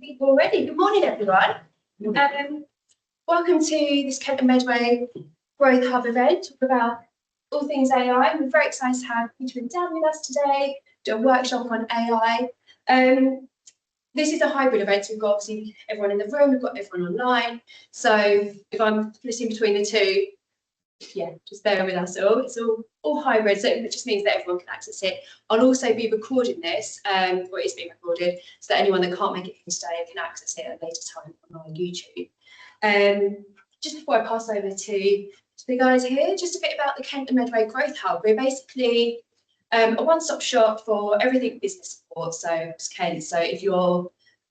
people already. Good morning, everyone. Welcome to this Kent and Medway Growth Hub event, talk about all things AI. We're very excited to have Peter and Dan with us today, do a workshop on AI. This is a hybrid event, so we've got obviously everyone in the room, we've got everyone online. So if I'm flipping between the two, yeah, just bear with us all. It's all hybrid, so it just means that everyone can access it. I'll also be recording this, or it is being recorded, so that anyone that can't make it in today can access it at a later time on our YouTube. Just before I pass over to the guys here, just a bit about the Kent and Medway Growth Hub. We're basically a one-stop shop for everything business support. So Kent, so if you're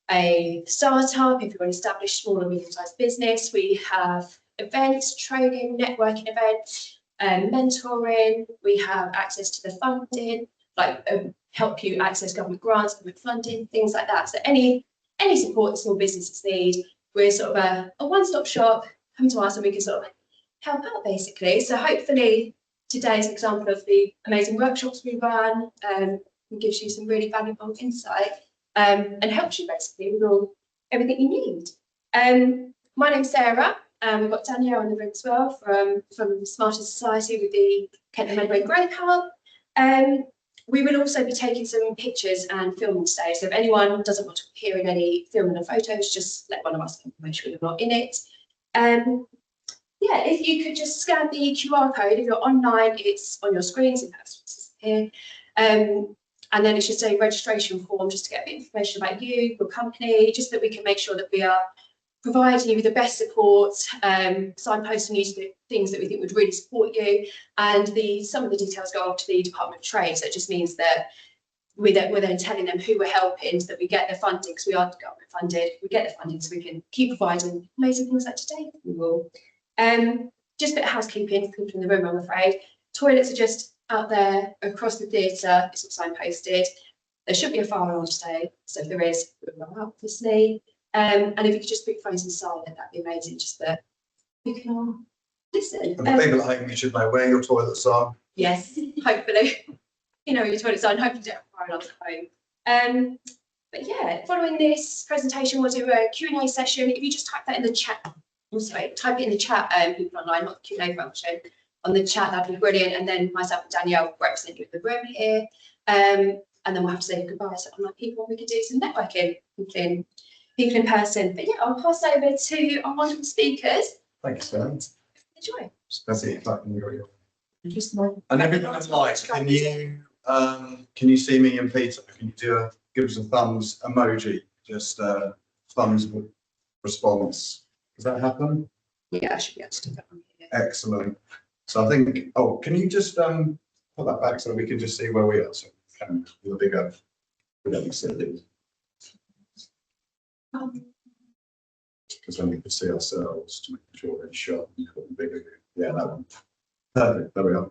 a startup, if you're an established small or medium-sized business, we have events, training, networking events, mentoring. We have access to the funding, like help you access government grants, government funding, things like that. So any support that small businesses need, we're sort of a one-stop shop. Come to us and we can sort of help out basically. So hopefully today is an example of the amazing workshops we run, and gives you some really valuable insight and helps you basically with everything you need. My name's Sarah. We've got Danielle in the room as well from Smarter Society with the Kent and Medway Growth Hub. We will also be taking some pictures and filming today. So if anyone doesn't want to appear in any filming or photos, just let one of us know, make sure you're not in it. Yeah, if you could just scan the QR code. If you're online, it's on your screens. If that's here. And then it's just a registration form just to get a bit of information about you, your company, just that we can make sure that we are providing you with the best support, signposting you to things that we think would really support you, and some of the details go off to the Department of Trade. So it just means that we're then telling them who we're helping, so that we get the funding, because we are government funded. We get the funding so we can keep providing amazing things like today. We will. Just a bit of housekeeping for people in the room, I'm afraid. Toilets are just out there across the theatre. It's all signposted. There should be a fire alarm today, so if there is, we'll run out, obviously. And if you could just put your phones in silent, that'd be amazing, just that we can all listen. And the people at home, you should know where your toilets are. Yes, hopefully. You know where your toilets are, and hopefully you don't have fire alarms at home. But yeah, following this presentation, we'll do a Q&A session. If you just type that in the chat, type it in the chat, people online, not the Q&A function, on the chat, that'd be brilliant. And then myself and Danielle represent you in the room here. And then we'll have to say goodbye to online people, and we can do some networking, people in person. But yeah, I'll pass over to our wonderful speakers. Thank you, Sarah. Enjoy. That's it. And everyone's like, can you see me and Peter? Can you give us a thumbs emoji? Just thumbs response. Does that happen? Yeah, I should be able to do that one here. Excellent. So I think, can you just put that back so we can just see where we are? So with a bigger, because then we can see ourselves to make sure it's sharp and bigger. Yeah, that one. Perfect. There we are.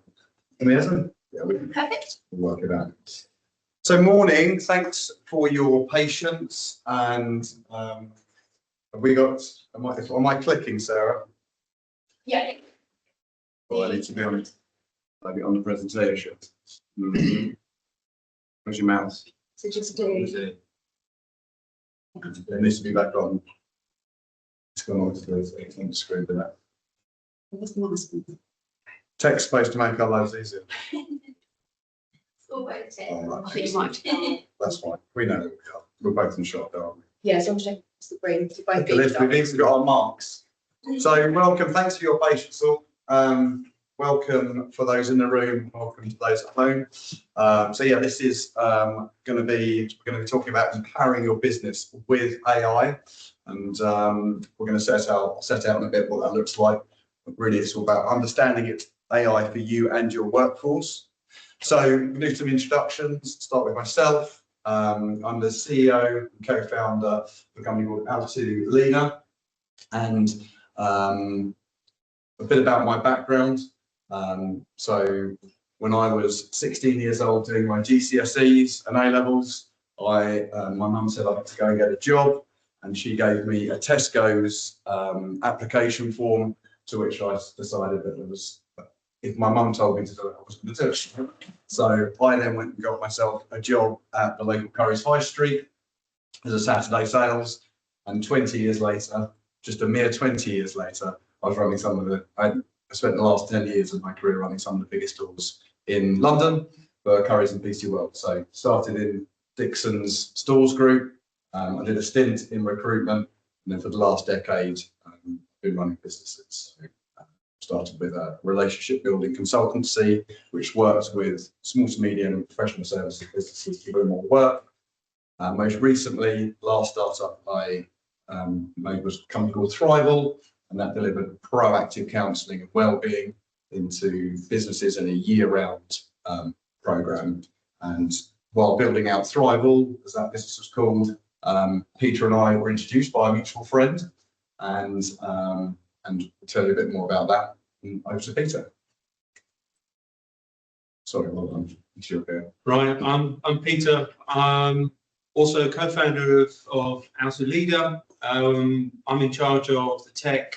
Amazing. Yeah, Perfect. We'll work it out. So morning. Thanks for your patience. And have we got? Am I clicking, Sarah? Yeah. Well, I need to be on it. Maybe on the presentation. Where's your mouse? So just do. It needs to be back on. It's gone on to the screen with that. Tech's supposed to make our lives easier. Always. That's fine. We know who we are. We're both in shot, aren't we? Yeah, so I'm checking the brain. We've even got our marks. So welcome. Thanks for your patience all. Welcome for those in the room. Welcome to those at home. So yeah, this is we're going to be talking about empowering your business with AI, and we're going to set out in a bit what that looks like. But really, it's all about understanding it AI for you and your workforce. So we'll do some introductions. Start with myself. I'm the CEO and co-founder of a company called Altitudinal, and a bit about my background. So when I was 16 years old doing my GCSEs and A-levels, my mum said I had to go and get a job, and she gave me a Tesco's application form, to which I decided that it was, if my mum told me to do it, I was going to do it. So I then went and got myself a job at the local Curry's High Street as a Saturday sales, And 20 years later, just a mere 20 years later, I was running some of the, I spent the last 10 years of my career running some of the biggest stores in London for Currys and PC World. So started in Dixon's stores group. I did a stint in recruitment, and then for the last decade, I've been running businesses. So, started with a relationship building consultancy, which works with small to medium and professional services businesses to do more work. Most recently, last startup I made was a company called Thrival, and that delivered proactive counselling and wellbeing into businesses in a year-round program. And while building out Thrival, as that business was called, Peter and I were introduced by a mutual friend, and we'll tell you a bit more about that. Over to Peter. Sorry, well done. Right, I'm Peter. I'm also co-founder of Alto Leader. I'm in charge of the tech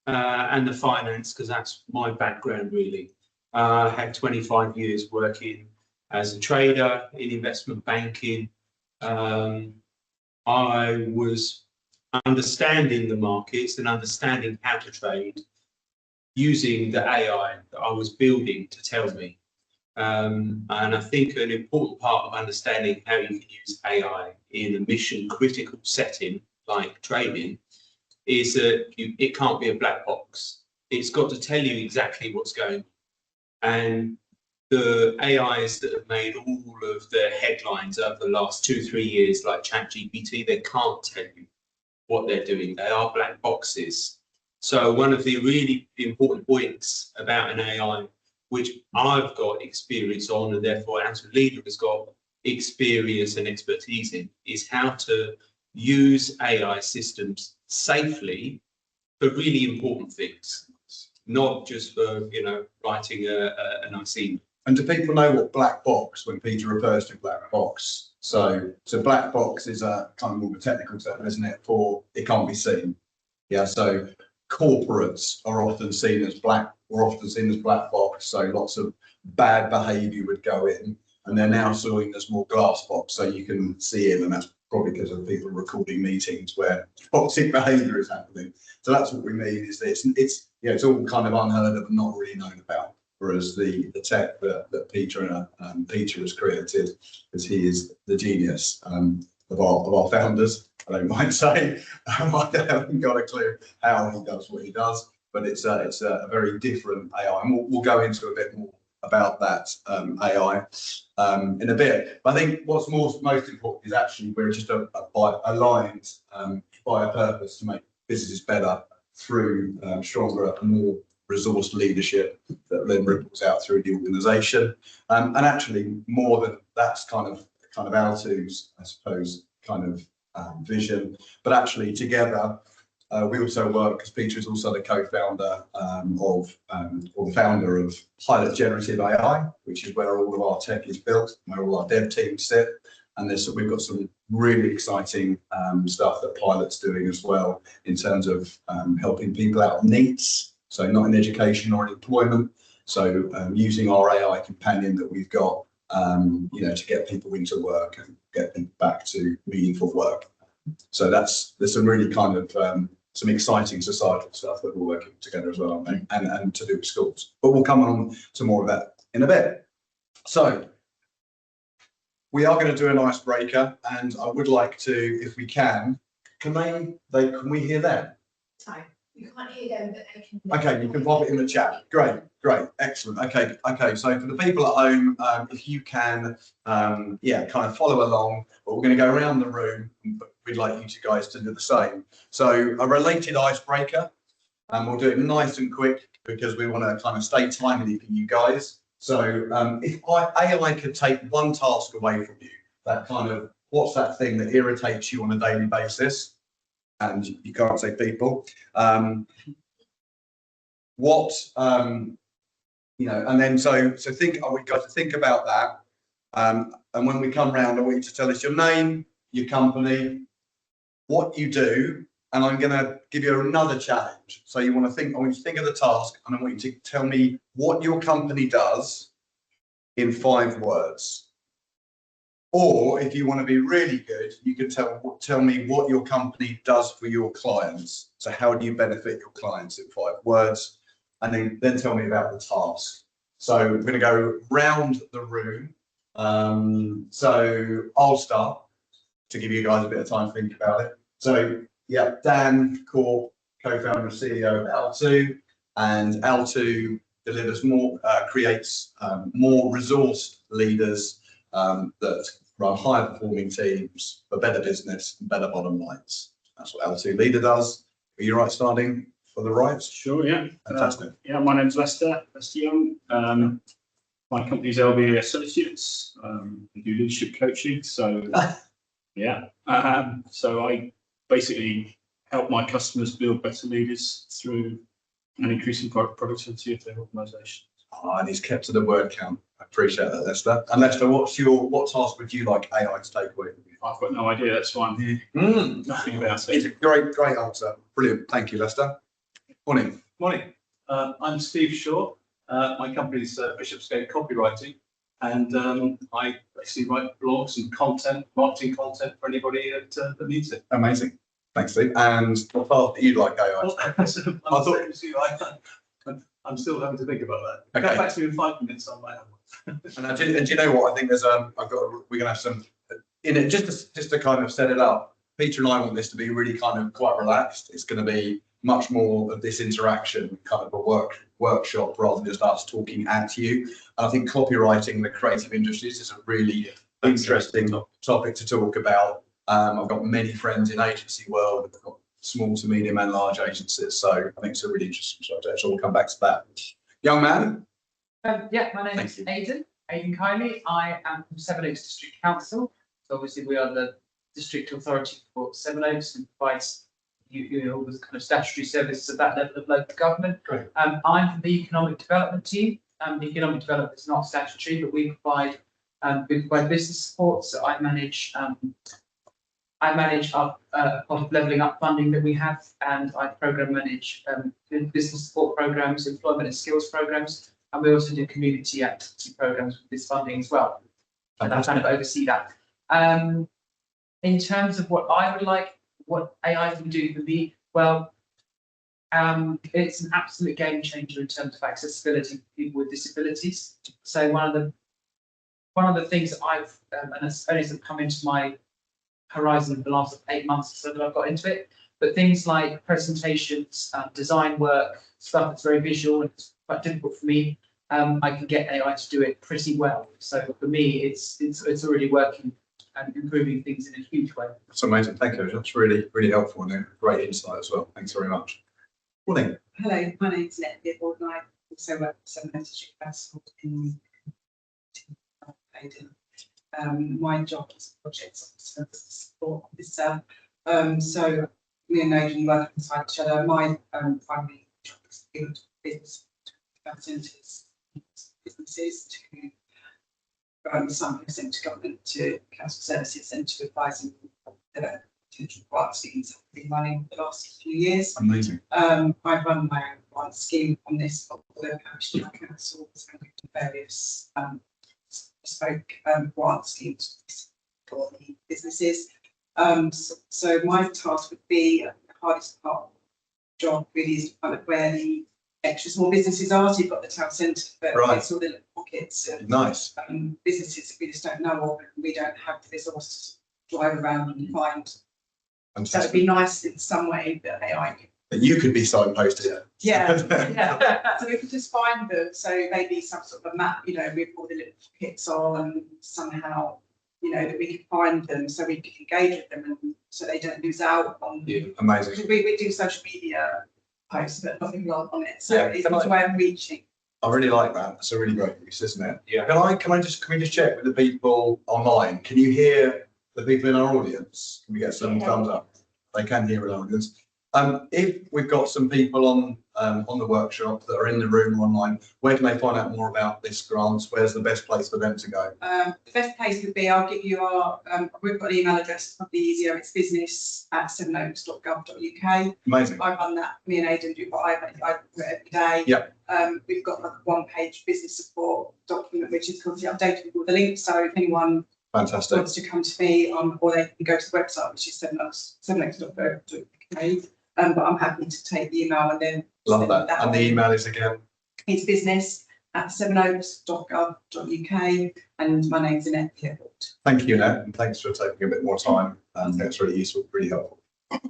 and the finance, because that's my background really. I had 25 years working as a trader in investment banking. I was understanding the markets and understanding how to trade using the AI that I was building to tell me. And I think an important part of understanding how you can use AI in a mission critical setting like trading is that it can't be a black box. It's got to tell you exactly what's going on. And the AIs that have made all of the headlines over the last 2-3 years, like ChatGPT, they can't tell you what they're doing. They are black boxes. So one of the really important points about an AI, which I've got experience on, and therefore Alto Leader has got experience and expertise in, is how to use AI systems safely for really important things, not just for, writing a nice email. And do people know what black box, when Peter refers to black box? So black box is a kind of more of a technical term, isn't it? For it can't be seen. Yeah. So corporates are often seen as black box. So lots of bad behaviour would go in, and they're now seen as more glass box, so you can see in, and that's probably because of people recording meetings where toxic behaviour is happening. So that's what we mean, is that it's all kind of unheard of and not really known about. Whereas the tech that Peter has created, because he is the genius of our founders, I don't mind saying. I haven't got a clue how he does what he does, but it's a very different AI, and we'll go into a bit more about that AI in a bit. But I think what's most important is actually we're just aligned by a purpose to make businesses better through stronger and more resourced leadership that then ripples out through the organisation. And actually, more than that's kind of Alto's, I suppose, kind of vision. But actually, together, we also work, because Peter is also the co-founder or the founder of Pilot Generative AI, which is where all of our tech is built, where all our dev teams sit. And we've got some really exciting stuff that Pilot's doing as well, in terms of helping people out of NEETs, so not in education or in employment. So using our AI companion that we've got, to get people into work and get them back to meaningful work. So there's some really kind of some exciting societal stuff that we're working together as well, and to do with schools. But we'll come on to more of that in a bit. So we are going to do an icebreaker, and I would like to, if we can we hear them? Sorry, you can't hear them, but they can. Okay, you can pop it in the chat. Great, excellent. Okay. So for the people at home, if you can, kind of follow along. But we're going to go around the room. But we'd like you guys to do the same. So a related icebreaker, and we'll do it nice and quick because we want to kind of stay timely for you guys. So if AI could take one task away from you, that kind of, what's that thing that irritates you on a daily basis? And you can't say people. And then so think, we've got to think about that. And when we come round, I want you to tell us your name, your company, what you do, and I'm going to give you another challenge. So I want you to think of the task, and I want you to tell me what your company does in 5 words. Or if you want to be really good, you can tell me what your company does for your clients. So how do you benefit your clients in 5 words? And then tell me about the task. So we're going to go round the room. So I'll start to give you guys a bit of time to think about it. So yeah, Dan Corp, co-founder and CEO of L2, and L2 delivers more, creates more resourced leaders that run higher performing teams for better business and better bottom lines. That's what L2 Leader does. Are you right starting for the right? Sure, yeah. Fantastic. Yeah, my name's Lester Young. My company's LBA Associates. We do leadership coaching. So, yeah. So I basically help my customers build better leaders through an increasing productivity of their organisation. Oh, and he's kept to the word count. I appreciate that, Lester. And Lester, what task would you like AI to take away from you? I've got no idea. That's why I'm here. Nothing about It's it. a great answer. Brilliant. Thank you, Lester. Morning. Morning, I'm Steve Shaw. My company's Bishopsgate Copywriting, and I basically write blogs and content, marketing content for anybody that needs it. Amazing. Thanks, Steve. And what task that you'd like AI? I'm still having to think about that. Okay. Get back to you in 5 minutes on my own. And do you know what? I think there's we're gonna have some in it just to kind of set it up. Peter and I want this to be really kind of quite relaxed. It's going to be much more of this interaction, kind of a workshop rather than just us talking at you. And I think copywriting, the creative industries, is a really interesting topic to talk about. I've got many friends in agency world. I've got small to medium and large agencies, so I think it's a really interesting subject. So we'll come back to that. Young man. Yeah, my name is Aidan Kiley. I am from Sevenoaks District Council. So obviously we are the district authority for Sevenoaks and provides you all the kind of statutory services at that level of local government. Great. I'm from the economic development team. The economic development is not statutory, but we provide business support. So I manage our part of levelling up funding that we have, and I program manage business support programs, employment and skills programs, and we also do community activity programs with this funding as well. And I kind of oversee that. In terms of what I would like, what AI can do for me, well, it's an absolute game changer in terms of accessibility for people with disabilities. So one of the things that I've and it's only sort of come into my horizon in the last 8 months or so that I've got into it, but things like presentations, design work, stuff that's very visual and it's quite difficult for me, I can get AI to do it pretty well. So for me, it's already working and improving things in a huge way. That's amazing. Thank you. That's really helpful and a great insight as well. Thanks very much. Morning. Hello, my name's Ned Gibbold and I also work for Sevenoaks District Council in Aidan. My job is project support officer. So me and Aidan work beside each other. My primary job is to build business businesses to some percent to government, to council services, and to advising the potential grant schemes that have been running for the last few years. Amazing. I run my own grant scheme on this for the parish councils and various bespoke grant schemes for the businesses. So my task would be the hardest part of the job really is to find out where the extra small businesses are. So you've got the town centre, but it's all the little pockets of Nice. businesses that we just don't know of, and we don't have the resources to drive around and find. So it'd be nice in some way that AI could. That you could be signposted. Yeah, yeah. So we could just find them. So maybe some sort of a map, with all the little pockets on, somehow, that we could find them, so we could engage with them, and so they don't lose out on. Yeah, amazing. We do social media posts, but nothing on it. So Yeah, it's a way of reaching. I really like that. It's a really great use, isn't it? Yeah. Can we just check with the people online? Can you hear the people in our audience? Can we get some thumbs up? They can hear in our audience. If we've got some people on the workshop that are in the room or online, where can they find out more about this grant? Where's the best place for them to go? The best place would be, I'll give you our, we've got an email address, probably easier, it's business@sevenoaks.gov.uk. Amazing. I run that, me and Aidan do, but I do it every day. Yep. We've got like a one-page business support document, which is constantly updated with all the links, so if anyone Fantastic. wants to come to me, or they can go to the website, which is 7lex.co.uk. But I'm happy to take the email and then. Love send that. And the email is again? It's business@sevenoaks.gov.uk, and my name's Annette Pierpont. Thank you, Annette, and thanks for taking a bit more time. That's really useful, really helpful.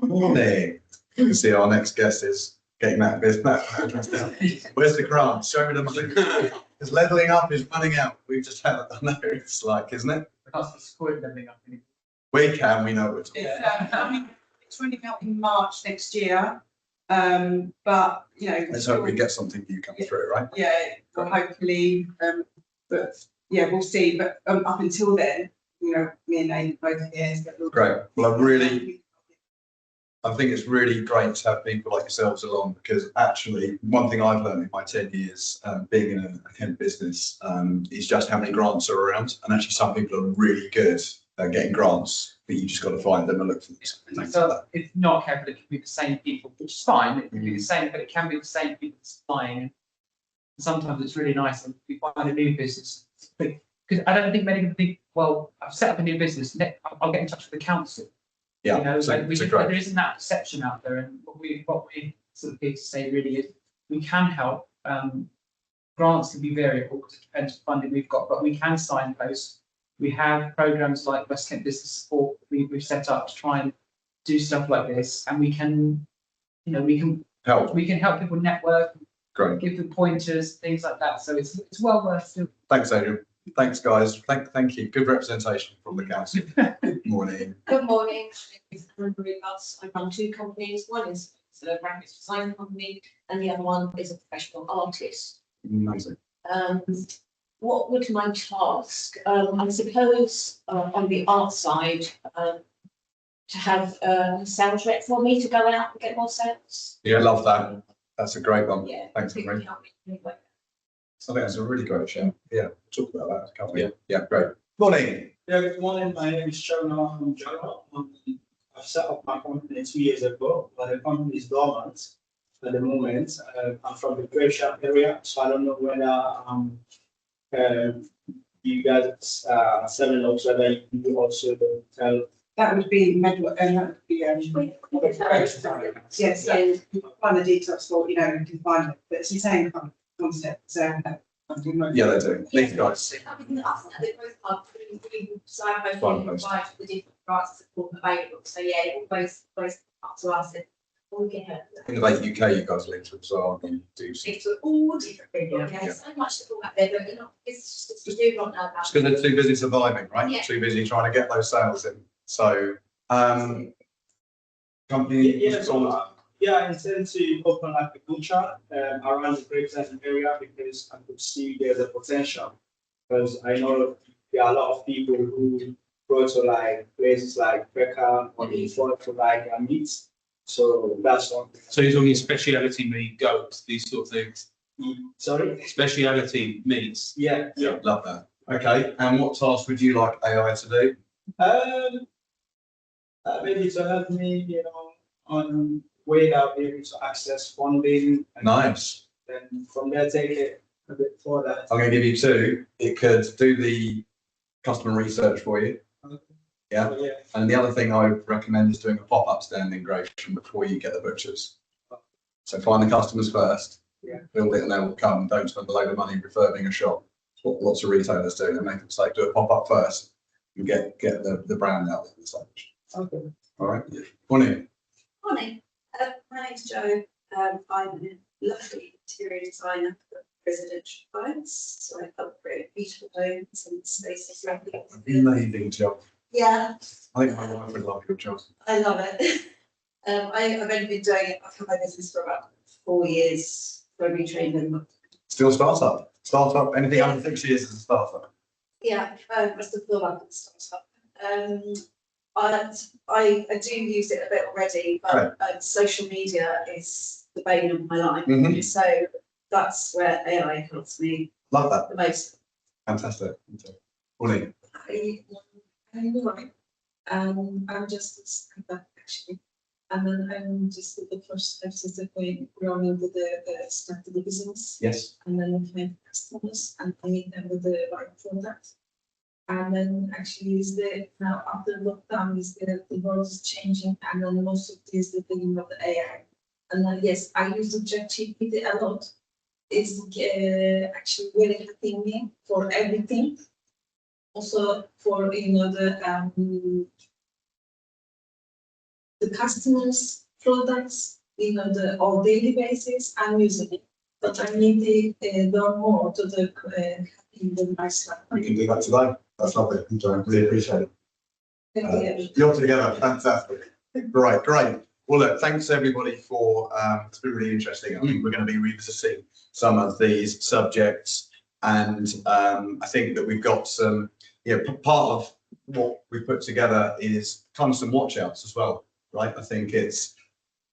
Morning. You can see our next guest is getting that business. Where's the grant? Show me the money. Because levelling up is running out. We've just had, I know it's like, isn't it? That's the score leveling up. We know what we're talking It's running out in March next year, but Let's hope we get something new coming through, right? Yeah, well, hopefully, but yeah, we'll see. But up until then, me and Nathan both here. Great. Well, I think it's really great to have people like yourselves along, because actually one thing I've learned in my 10 years being in a Kent business is just how many grants are around. And actually some people are really good at getting grants, but you just got to find them and look for them. Thanks for So that. if not careful, it can be the same people, which is fine. It can be the same, but it can be the same people supplying. And sometimes it's really nice when we find a new business. Because I don't think many people think, well, I've set up a new business, I'll get in touch with the council. Yeah, There isn't that perception out there, and what we sort of here to say really is we can help. Grants can be variable because it depends on funding we've got, but we can signpost. We have programs like West Kent Business Support we've set up to try and do stuff like this, and we can Help. people network, Great. give them pointers, things like that. So it's well worth doing. Thanks, Adrian. Thanks, guys. Thank you. Good representation from the council. Morning. Good morning. I run two companies. One is a graphics design company, and the other one is a professional artist. Amazing. What would my task? I suppose on the art side, to have a sales rep for me to go out and get more sales. Yeah, love that. That's a great one. Yeah. Thanks, Pick Marie. me up anyway. I think that's a really great show. Yeah, we'll talk about that, can't we? Yeah, great. Morning. Yeah, good morning. My name is Shona Jara. I've set up my company 2 years ago, but the company is dormant at the moment. I'm from the Gravesham area, so I don't know whether you guys are selling or whether you also tell. That would be Medway, and that would be yes. So you can find the details for you can find it, but it's the same kind of concept. So Yeah, they do. These guys. I think that they both are pretty signpost Signpost. provide the different grants support available. So yeah, both up to us and we'll get her. Innovate UK, you guys linked with, so you do. It's all different people. Yeah, so much to talk about there, but it's just we do not know about. Just because they're too busy surviving, right? Yeah. Too busy trying to get those sales in. So, company. Yeah, I intend to open like a butcher around the Gravesend area because I could see there's a potential. Because I know there are a lot of people who go to like places like Becca or they go to like meats. So that's something. So you're talking speciality meat, goats, these sort of things. Sorry? Speciality meats. Yeah. Love that. Okay, and what task would you like AI to do? Maybe to help me, on way that I'll be able to access funding. And Nice. then from there, take it a bit further. I'm going to give you two. It could do the customer research for you. Yeah. So, yeah. And the other thing I would recommend is doing a pop-up stand integration before you get the butchers. So find the customers first, Yeah. build it and they will come. Don't spend a load of money refurbing a shop. It's what lots of retailers do. They make a mistake, do a pop-up first and get the brand out there. Okay. All right. Morning. Morning. My name's Jo. I'm a lovely interior designer for residential clients. So I help create beautiful homes and spaces. Amazing job. Yeah, I think my wife would love your job. I love it. I've only been doing it. I've had my business for about 4 years. So I've been trained in. Still startup. Startup. Anything under 6 years is a startup. Yeah, I still feel like it's startup. I do use it a bit already, but social media is the bane of my life. Mhm. So that's where AI helps me Love that. the most. Fantastic. Morning. I'm just a startup actually. And then I'm just the first steps is that we running with the start of the business. Yes. And then we find customers and I meet them with the right product. And then actually is the now after lockdown is the world is changing, and then most of this the thing of the AI. And then yes, I use the ChatGPT a lot. It's actually very helping me for everything. Also for the customers products, on daily basis. I'm using it, but I need to learn more to the in the nice life. We can do that today. That's lovely. Enjoy. Really appreciate it. Thank you. You're together. Fantastic. Great. Well, look, thanks everybody for, it's been really interesting. I think we're going to be revisiting some of these subjects, and I think that we've got some, part of what we put together is kind of some watch outs as well, right? I think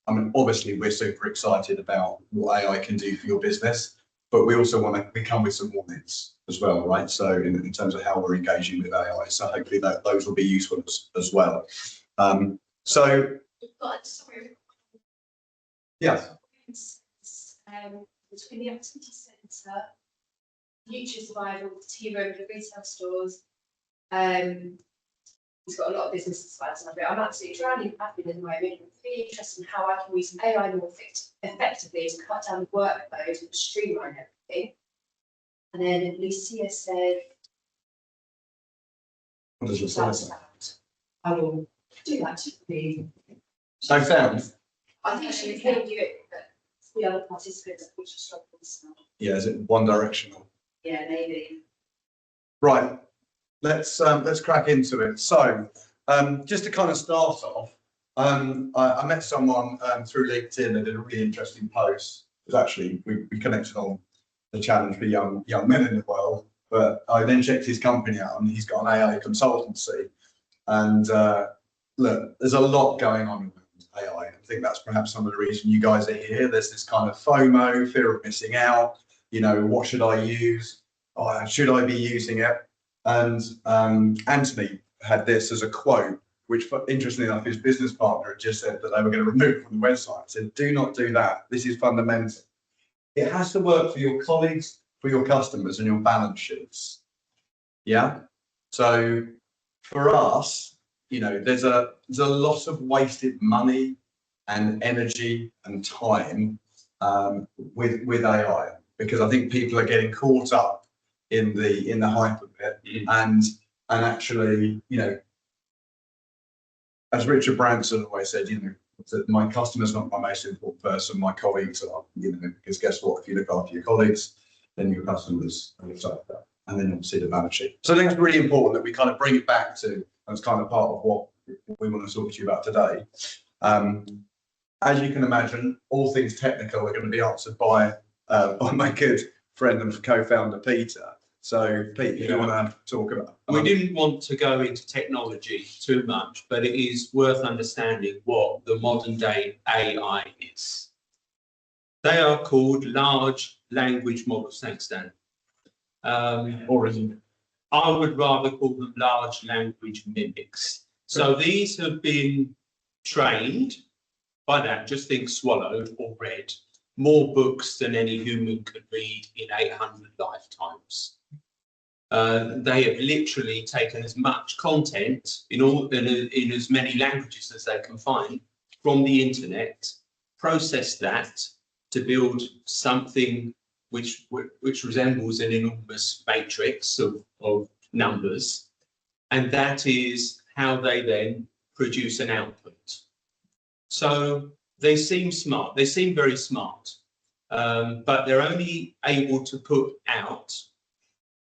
obviously we're super excited about what AI can do for your business, but we also want to come with some warnings as well, right? So in terms of how we're engaging with AI, so hopefully those will be useful as well. So yes. Between the activity centre, future survival, the tea room, the retail stores, he's got a lot of business slides on it. I'm absolutely drowning in admin at the moment. I'm really interested in how I can use AI more effectively to cut down the workload and streamline everything. And then Lucia said, What does your slide say? I will do that to the. So found. I think she was going to do it, but the other participants which are struggling. Yeah, is it one directional? Yeah, maybe. Right. Let's crack into it. So, just to kind of start off, I met someone through LinkedIn that did a really interesting post. It was actually we connected on the challenge for young men in the world, but I then checked his company out, and he's got an AI consultancy. And look, there's a lot going on with AI. I think that's perhaps some of the reason you guys are here. There's this kind of FOMO, fear of missing out. What should I use? Should I be using it? And Anthony had this as a quote, which interestingly enough, his business partner had just said that they were going to remove it from the website. I said, do not do that. This is fundamental. It has to work for your colleagues, for your customers, and your balance sheets. Yeah. So for us, there's a lot of wasted money and energy and time with AI, because I think people are getting caught up in the hype of it, and actually, as Richard Branson always said, that my customer's not my most important person, my colleagues are, because guess what? If you look after your colleagues, then your customers are looked after, and then obviously the balance sheet. So I think it's really important that we kind of bring it back to, as kind of part of what we want to talk to you about today. As you can imagine, all things technical are going to be answered by my good friend and co-founder, Peter. So, Pete, you want to talk about? We didn't want to go into technology too much, but it is worth understanding what the modern day AI is. They are called large language models, thanks, Dan. Or isn't it? I would rather call them large language mimics. So these have been trained by that, just think swallowed or read more books than any human could read in 800 lifetimes. They have literally taken as much content in as many languages as they can find from the internet, processed that to build something which resembles an enormous matrix of numbers, and that is how they then produce an output. So they seem smart, they seem very smart, but they're only able to put out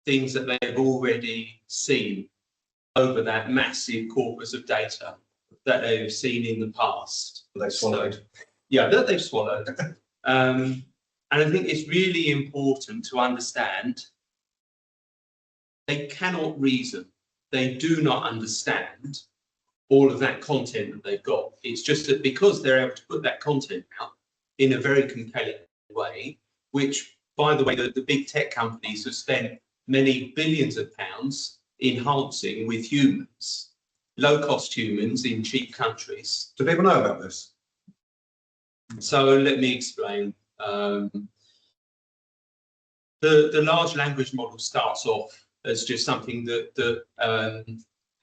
things that they've already seen over that massive corpus of data that they've seen in the past. They've swallowed. So, yeah, that they've swallowed. And I think it's really important to understand they cannot reason. They do not understand all of that content that they've got. It's just that because they're able to put that content out in a very compelling way, which, by the way, the big tech companies have spent many billions of pounds enhancing with humans, low-cost humans in cheap countries. Do people know about this? So let me explain. The large language model starts off as just something that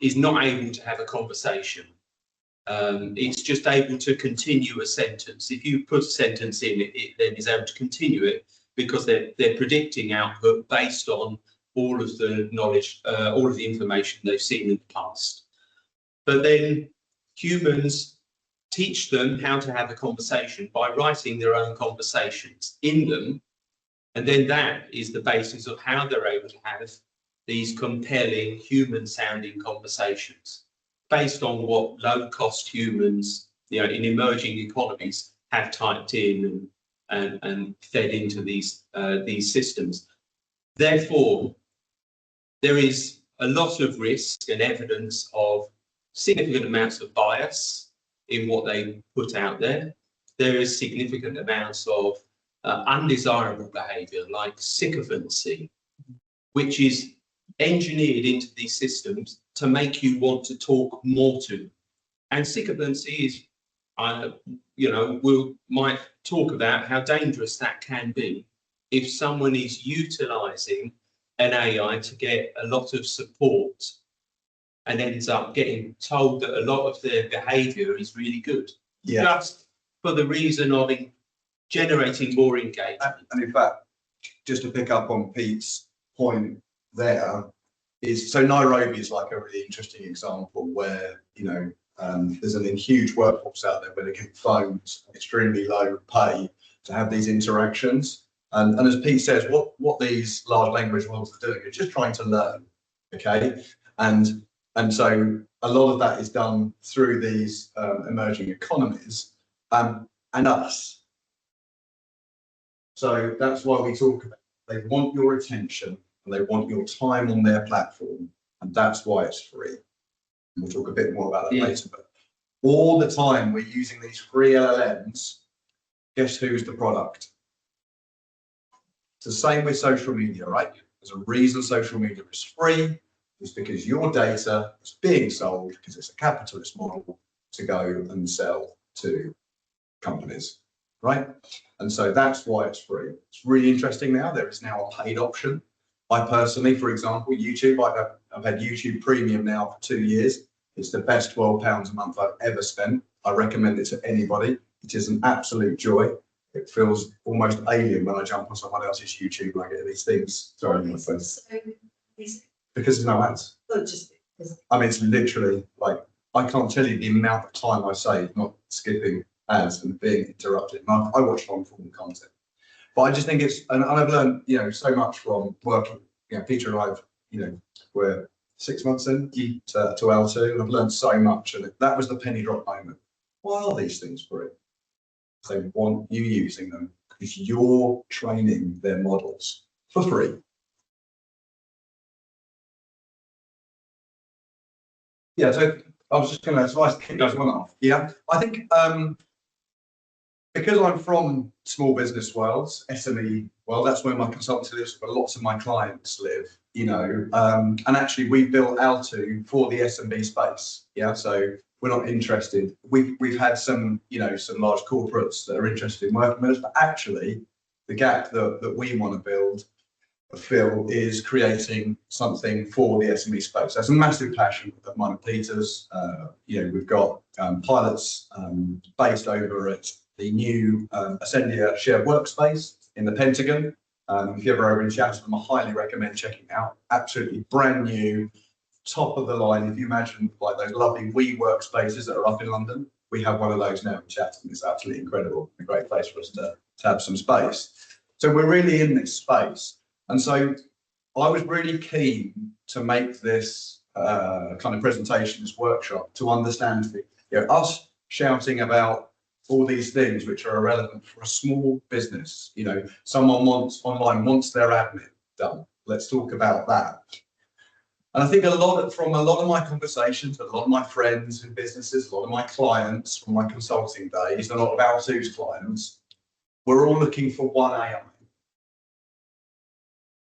is not able to have a conversation. It's just able to continue a sentence. If you put a sentence in, it then is able to continue it because they're predicting output based on all of the knowledge, all of the information they've seen in the past. But then humans teach them how to have a conversation by writing their own conversations in them. And then that is the basis of how they're able to have these compelling human sounding conversations based on what low cost humans, in emerging economies have typed in and fed into these systems. Therefore, there is a lot of risk and evidence of significant amounts of bias in what they put out there. There is significant amounts of undesirable behaviour like sycophancy, which is engineered into these systems to make you want to talk more to them. And sycophancy is, we might talk about how dangerous that can be if someone is utilising an AI to get a lot of support and ends up getting told that a lot of their behaviour is really good, just for the reason of generating more engagement. And in fact, just to pick up on Pete's point there, so Nairobi is like a really interesting example where, there's a huge workforce out there where they give phones extremely low pay to have these interactions. And as Pete says, what these large language models are doing is just trying to learn, okay? And so a lot of that is done through these emerging economies and us. So that's why we talk about they want your attention and they want your time on their platform, and that's why it's free. And we'll talk a bit more about that later. But all the time we're using these free LLMs. Guess who's the product? It's the same with social media, right? There's a reason social media is free. It's because your data is being sold because it's a capitalist model to go and sell to companies, right? And so that's why it's free. It's really interesting now. There is now a paid option. I personally, for example, YouTube, I've had YouTube Premium now for 2 years. It's the best £12 a month I've ever spent. I recommend it to anybody. It is an absolute joy. It feels almost alien when I jump on someone else's YouTube and I get these things thrown in my face. Because there's no ads. I mean, it's literally like, I can't tell you the amount of time I save not skipping ads and being interrupted. And I watch long form content. But I just think it's, and I've learned, so much from working, Peter and I've, we're 6 months in to L2, and I've learned so much. And that was the penny drop moment. Why are these things free? They want you using them because you're training their models for free. Yeah, so I was just going to, so I kick those one off. Yeah, I think because I'm from small business world, SME world, that's where my consultancy lives, where lots of my clients live, and actually we built L2 for the SMB space. Yeah, so we're not interested. We've had some, some large corporates that are interested in working with us, but actually the gap that we want to fill is creating something for the SME space. That's a massive passion of mine and Peter's. We've got pilots based over at the new Ascendia shared workspace in the Pentagon. If you're ever over in Cheltenham, I highly recommend checking it out. Absolutely brand new, top of the line. If you imagine like those lovely WeWork workspaces that are up in London, we have one of those now in Cheltenham. It's absolutely incredible. A great place for us to have some space. So we're really in this space. And so I was really keen to make this kind of presentation, this workshop, to understand us shouting about all these things which are irrelevant for a small business. Someone wants their admin done. Let's talk about that. And I think from a lot of my conversations, a lot of my friends in businesses, a lot of my clients from my consulting days, and a lot of L2's clients, we're all looking for one AI.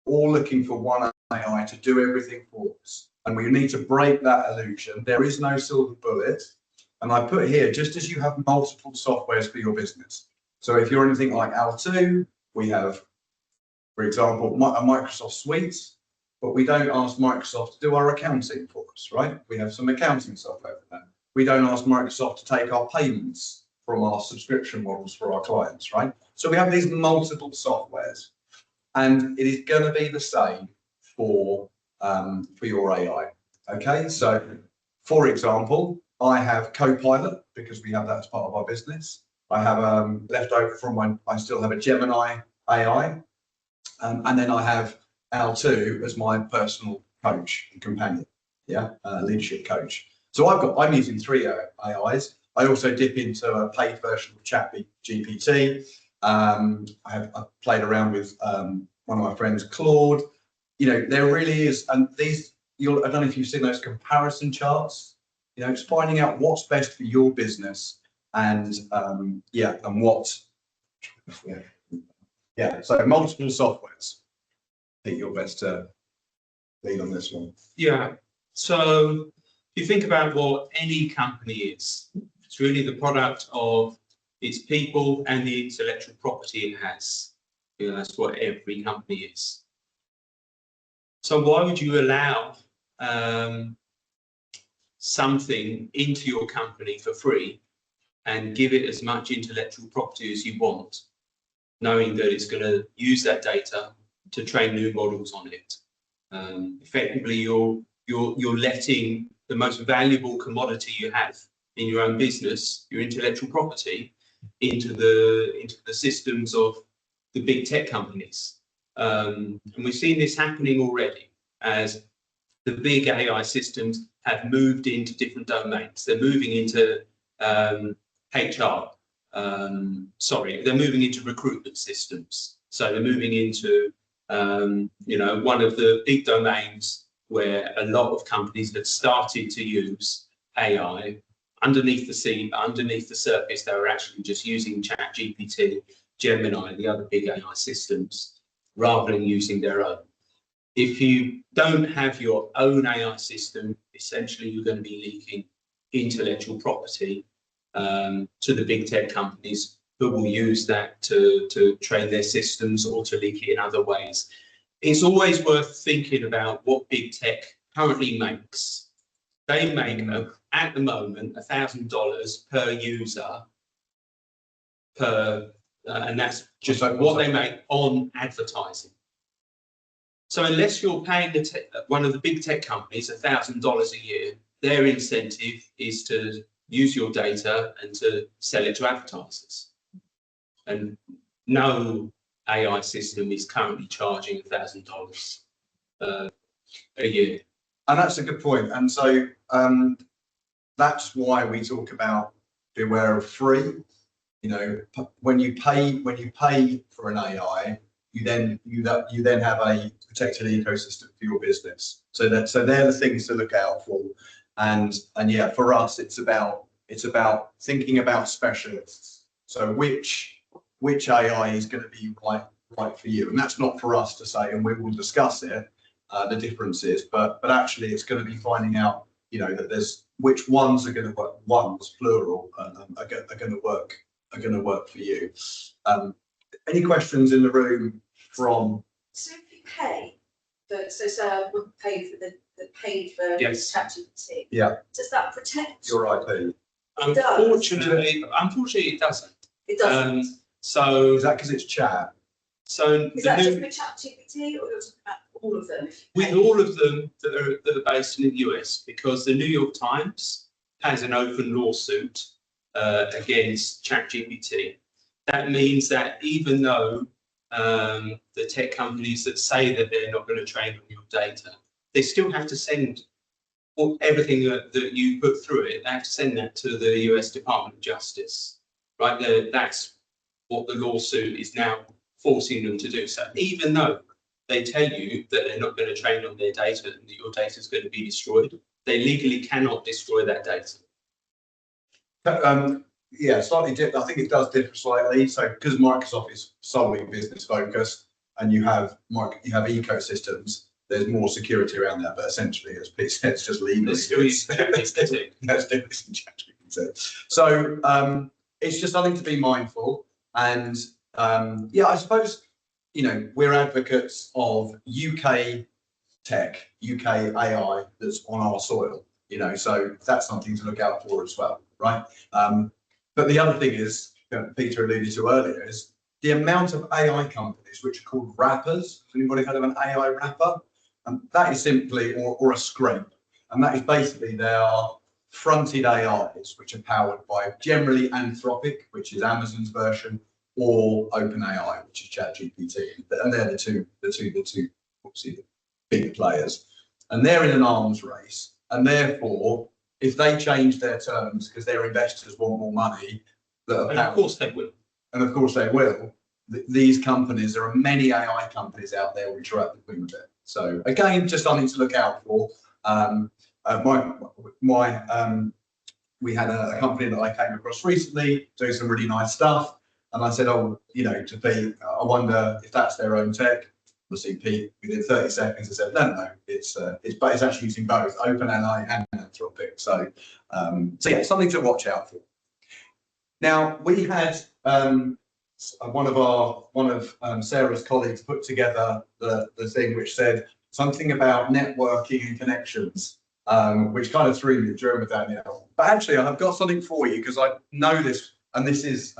All looking for one AI to do everything for us. And we need to break that illusion. There is no silver bullet. And I put here, just as you have multiple softwares for your business. So if you're anything like L2, we have, for example, a Microsoft Suite, but we don't ask Microsoft to do our accounting for us, right? We have some accounting software for that. We don't ask Microsoft to take our payments from our subscription models for our clients, right? So we have these multiple softwares, and it is going to be the same for your AI. Okay, so for example, I have Copilot because we have that as part of our business. I have leftover from I still have a Gemini AI, and then I have L2 as my personal coach and companion, leadership coach. So I'm using 3 AIs. I also dip into a paid version of ChatGPT. I've played around with one of my friends, Claude. You know, there really is, and these, I don't know if you've seen those comparison charts. You know, it's finding out what's best for your business, and and what. So multiple softwares. I think you're best to lead on this one. Yeah. So if you think about what any company is, it's really the product of its people and the intellectual property it has. You know, that's what every company is. So why would you allow something into your company for free and give it as much intellectual property as you want, knowing that it's going to use that data to train new models on it? Effectively, you're letting the most valuable commodity you have in your own business, your intellectual property, into the systems of the big tech companies. And we've seen this happening already as the big AI systems have moved into different domains. They're moving into HR. They're moving into recruitment systems. So they're moving into one of the big domains where a lot of companies have started to use AI. Underneath the surface, they were actually just using ChatGPT, Gemini, the other big AI systems, rather than using their own. If you don't have your own AI system, essentially you're going to be leaking intellectual property to the big tech companies who will use that to train their systems or to leak it in other ways. It's always worth thinking about what big tech currently makes. They make, at the moment, $1,000 per user and that's just what they make on advertising. So unless you're paying one of the big tech companies $1,000 a year, their incentive is to use your data and to sell it to advertisers. And no AI system is currently charging $1,000 a year. And that's a good point. And so that's why we talk about beware of free. You know, when you pay for an AI, you then have a protected ecosystem for your business. So they're the things to look out for. And yeah, for us, it's about thinking about specialists. So which AI is going to be right for you, and that's not for us to say, and we will discuss it, the differences. But actually, it's going to be finding out, you know, that there's which ones are going to work. Ones plural are going to work for you. Any questions in the room from? So if you pay, so say I would pay for the paid version Yes. of ChatGPT. Yeah. Does that protect? Your IP. Unfortunately, it doesn't. It doesn't. So Is that because it's chat? So Is that just with ChatGPT, or you're talking about all of them? with all of them that are based in the US, because the New York Times has an open lawsuit against ChatGPT. That means that even though the tech companies that say that they're not going to train on your data, they still have to send everything that you put through it. They have to send that to the US Department of Justice, right? That's what the lawsuit is now forcing them to do. So even though they tell you that they're not going to train on their data and that your data is going to be destroyed, they legally cannot destroy that data. Yeah, slightly different. I think it does differ slightly. So because Microsoft is solely business focused, and you have ecosystems, there's more security around that. But essentially, as Pete said, it's just legal. It's still ChatGPT. That's different. So it's just something to be mindful. And I suppose, you know, we're advocates of UK tech, UK AI that's on our soil, you know, so that's something to look out for as well, right? But the other thing is, Peter alluded to earlier, is the amount of AI companies which are called wrappers. Has anybody heard of an AI wrapper? And that is simply, or a scrape, and that is basically they are fronted AIs which are powered by generally Anthropic, which is Amazon's version, or OpenAI, which is ChatGPT, and they're the two obviously the big players, and they're in an arms race, and therefore if they change their terms because their investors want more money, And of course they will. and of course they will, these companies, there are many AI companies out there which are at the wing of it. So again, just something to look out for. We had a company that I came across recently doing some really nice stuff, and I said, oh, you know, to Pete, I wonder if that's their own tech. Obviously, Pete, within 30 seconds, I said, no, it's actually using both OpenAI and Anthropic. So yeah, something to watch out for. Now, we had one of Sarah's colleagues put together the thing which said something about networking and connections, which kind of threw me during with Danielle. But actually, I've got something for you because I know this, and this is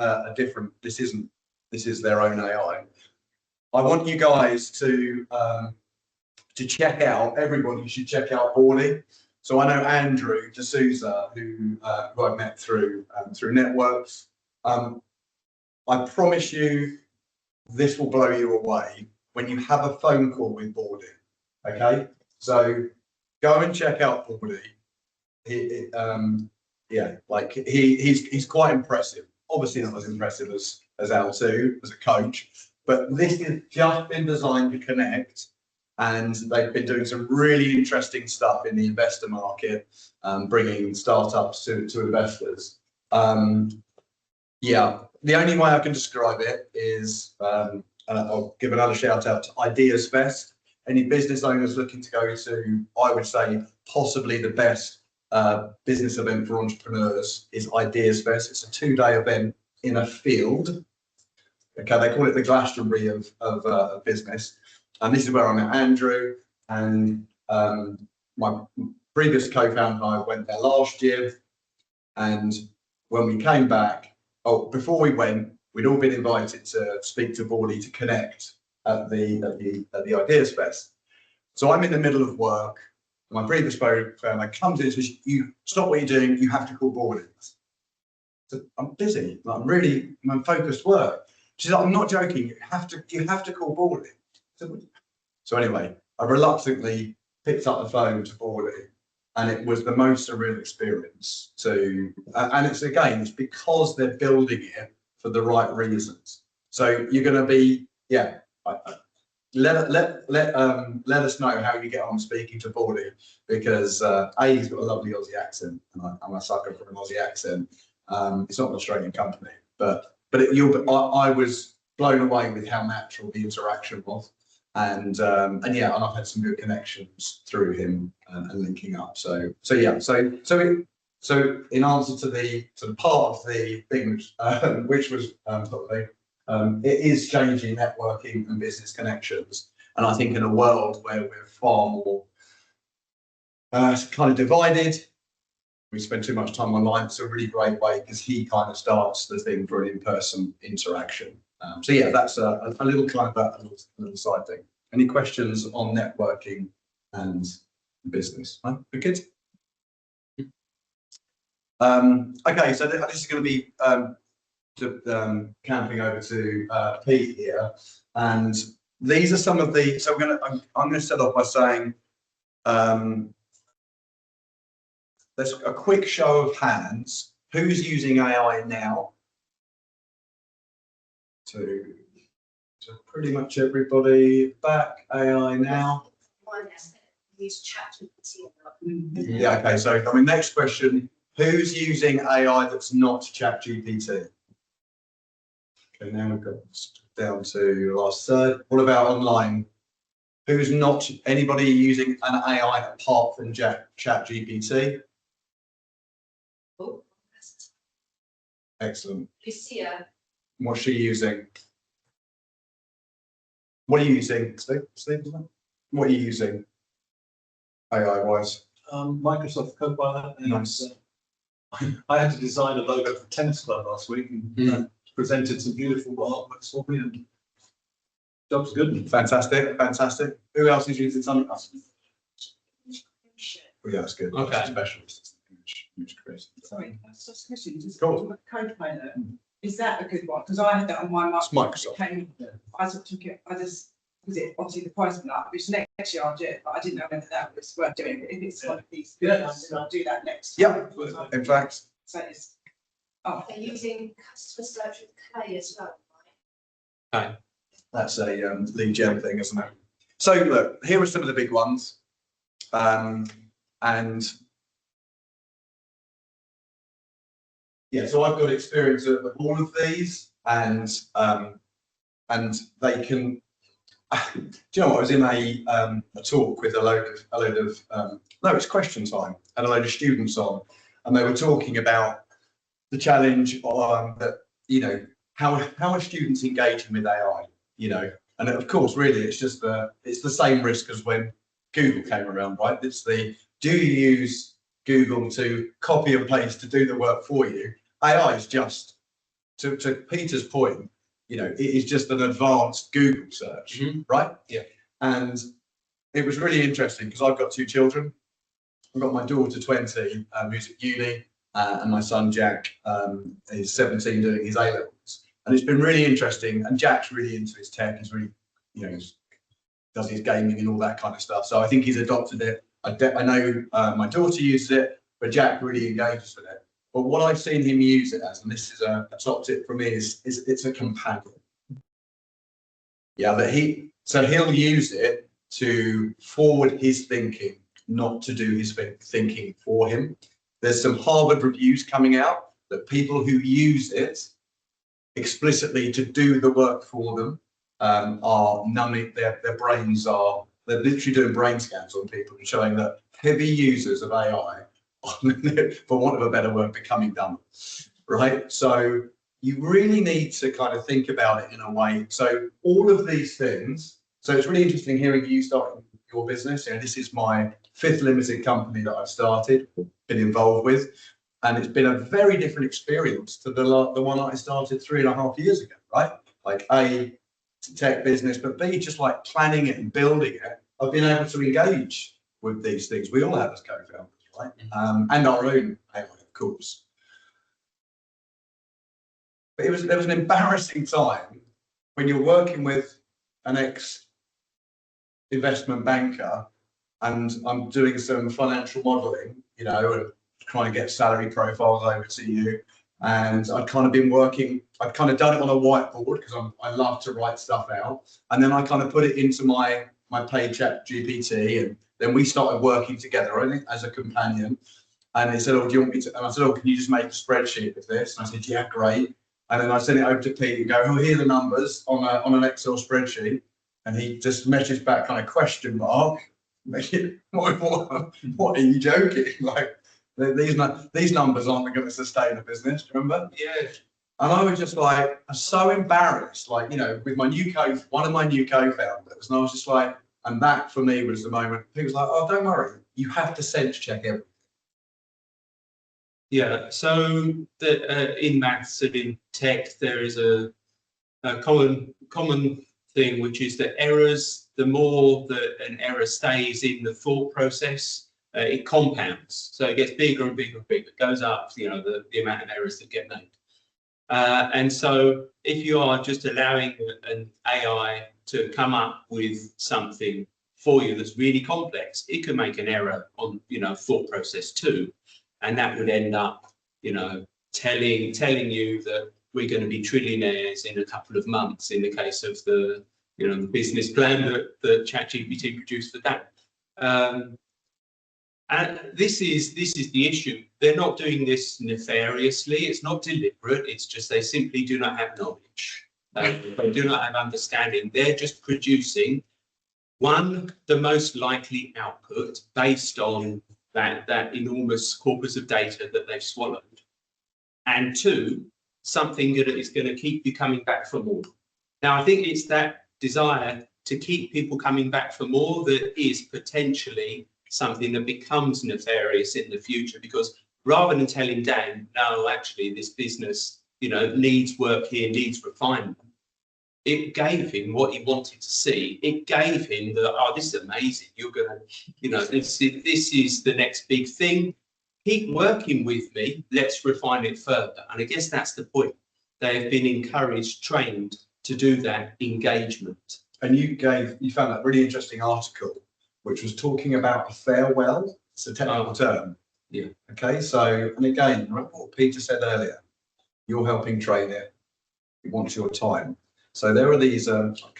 this is their own AI. I want you guys to check out, everybody should check out Borley. So I know Andrew D'Souza, who I met through networks. I promise you, this will blow you away when you have a phone call with Borley. Okay, so go and check out Borley. Yeah, like he's quite impressive. Obviously not as impressive as L2 as a coach, but this has just been designed to connect, and they've been doing some really interesting stuff in the investor market, bringing startups to investors. Yeah, the only way I can describe it is, I'll give another shout out to Ideas Fest. Any business owners looking to go to, I would say, possibly the best business event for entrepreneurs is Ideas Fest. It's a 2-day event in a field. Okay, they call it the Glastonbury of business. And this is where I met Andrew, and my previous co-founder and I went there last year. And when we came back, before we went, we'd all been invited to speak to Borley to connect at the Ideas Fest. So I'm in the middle of work. My previous co-founder comes in and says, "You stop what you're doing. You have to call Borley." So I'm busy. I'm focused work. She said, "I'm not joking. You have to call Borley." So anyway, I reluctantly picked up the phone to Borley, and it was the most surreal experience. And it's because they're building it for the right reasons. So you're going to be, yeah. Let us know how you get on speaking to Borley, because he's got a lovely Aussie accent, and I'm a sucker for an Aussie accent. It's not an Australian company, but I was blown away with how natural the interaction was, and yeah, and I've had some good connections through him and linking up. So yeah, so in answer to the part of the thing which was it is changing networking and business connections, and I think in a world where we're far more kind of divided, we spend too much time online. It's a really great way, because he kind of starts the thing for an in-person interaction. So yeah, that's a little kind of a little side thing. Any questions on networking and business? No? We're good? Okay, so this is going to be camping over to Pete here, and these are some of the. So I'm going to start off by saying, there's a quick show of hands. Who's using AI now? So pretty much everybody back. AI now. Use ChatGPT. Yeah. Okay. So I mean, next question: who's using AI that's not ChatGPT? Okay. Now we've got down to the last third. What about online? Who's not? Anybody using an AI apart from ChatGPT? Oh, Excellent. Lucia. What's she using? What are you using, Steve? What are you using? AI wise? Microsoft Copilot. And Nice. I had to design a logo for tennis club last week and presented some beautiful artworks for me, and job's good. Fantastic, fantastic. Who else is using something else? Oh, yeah, that's good. Okay. Specialist. Image creation. Sorry, that's just a question. Just Cool. Copilot, is that a good one? Because I had that on my It's Microsoft. I sort of took it, because it obviously the price went up, which next year I'll do it, but I didn't know whether that was worth doing. But if it's one of these, then I'll do that next. Yeah, in fact. So it's, oh, They're using customer search with Clay as well, Okay. That's a lead gen thing, isn't it? So look, here are some of the big ones. And yeah, so I've got experience of all of these, and they can. Do you know what? I was in a talk with a load of no, it's question time, and a load of students on, and they were talking about the challenge that, you know, how are students engaging with AI, you know, and of course, really, it's the same risk as when Google came around, right? It's do you use Google to copy and paste to do the work for you? AI is just, to Peter's point, you know, it is just an advanced Google search, right? Yeah. And it was really interesting because I've got two children. I've got my daughter 20, who's at uni, and my son Jack is 17 doing his A-levels. And it's been really interesting. And Jack's really into his tech. He's really, you know, does his gaming and all that kind of stuff. So I think he's adopted it. I know my daughter uses it, but Jack really engages with it. But what I've seen him use it as, and this is a top tip from me, is it's a companion. Yeah, that he'll use it to forward his thinking, not to do his thinking for him. There's some Harvard reviews coming out that people who use it explicitly to do the work for them are numbing their brains. They're literally doing brain scans on people and showing that heavy users of AI, for want of a better word, becoming dumb, right? So you really need to kind of think about it in a way. So all of these things. So it's really interesting hearing you starting your business. You know, this is my 5th limited company that I've started, been involved with, and it's been a very different experience to the one I started 3.5 years ago, right? Like A, tech business, but B, just like planning it and building it. I've been able to engage with these things. We all have as co-founders, right? And our own AI, of course. But there was an embarrassing time when you're working with an ex-investment banker, and I'm doing some financial modelling, you know, and trying to get salary profiles over to you. And I'd kind of been working, I'd kind of done it on a whiteboard because I love to write stuff out. And then I kind of put it into my paid ChatGPT, and then we started working together, I think, as a companion. And they said, oh, do you want me to? And I said, oh, can you just make a spreadsheet of this? And I said, yeah, great. And then I sent it over to Pete and go, oh, here are the numbers on an Excel spreadsheet. And he just messaged back kind of question mark. What are you joking? Like, these numbers aren't going to sustain a business, do you remember? Yeah. And I was just like, I'm so embarrassed, like, you know, with one of my new co-founders. And I was just like, and that for me was the moment. He was like, oh, don't worry, you have to sense check everything. Yeah, so in maths and in tech, there is a common thing, which is that errors, the more that an error stays in the thought process, it compounds. So it gets bigger and bigger and bigger. It goes up, you know, the amount of errors that get made. And so if you are just allowing an AI to come up with something for you that's really complex, it could make an error on, you know, thought process too. And that would end up, you know, telling you that we're going to be trillionaires in a couple of months in the case of the, you know, the business plan that ChatGPT produced for that. And this is the issue. They're not doing this nefariously. It's not deliberate. It's just they simply do not have knowledge. They do not have understanding. They're just producing, one, the most likely output based on that enormous corpus of data that they've swallowed, and two, something that is going to keep you coming back for more. Now, I think it's that desire to keep people coming back for more that is potentially something that becomes nefarious in the future, because rather than telling Dan, no, actually this business, you know, needs work here, needs refinement, it gave him what he wanted to see. It gave him the, oh, this is amazing. You're going to, you know, this is the next big thing. Keep working with me. Let's refine it further. And I guess that's the point. They have been encouraged, trained to do that engagement. And you found that really interesting article, which was talking about a farewell. It's a technical term. Yeah. Okay. So, and again, remember what Peter said earlier, you're helping train it. It wants your time. So there are these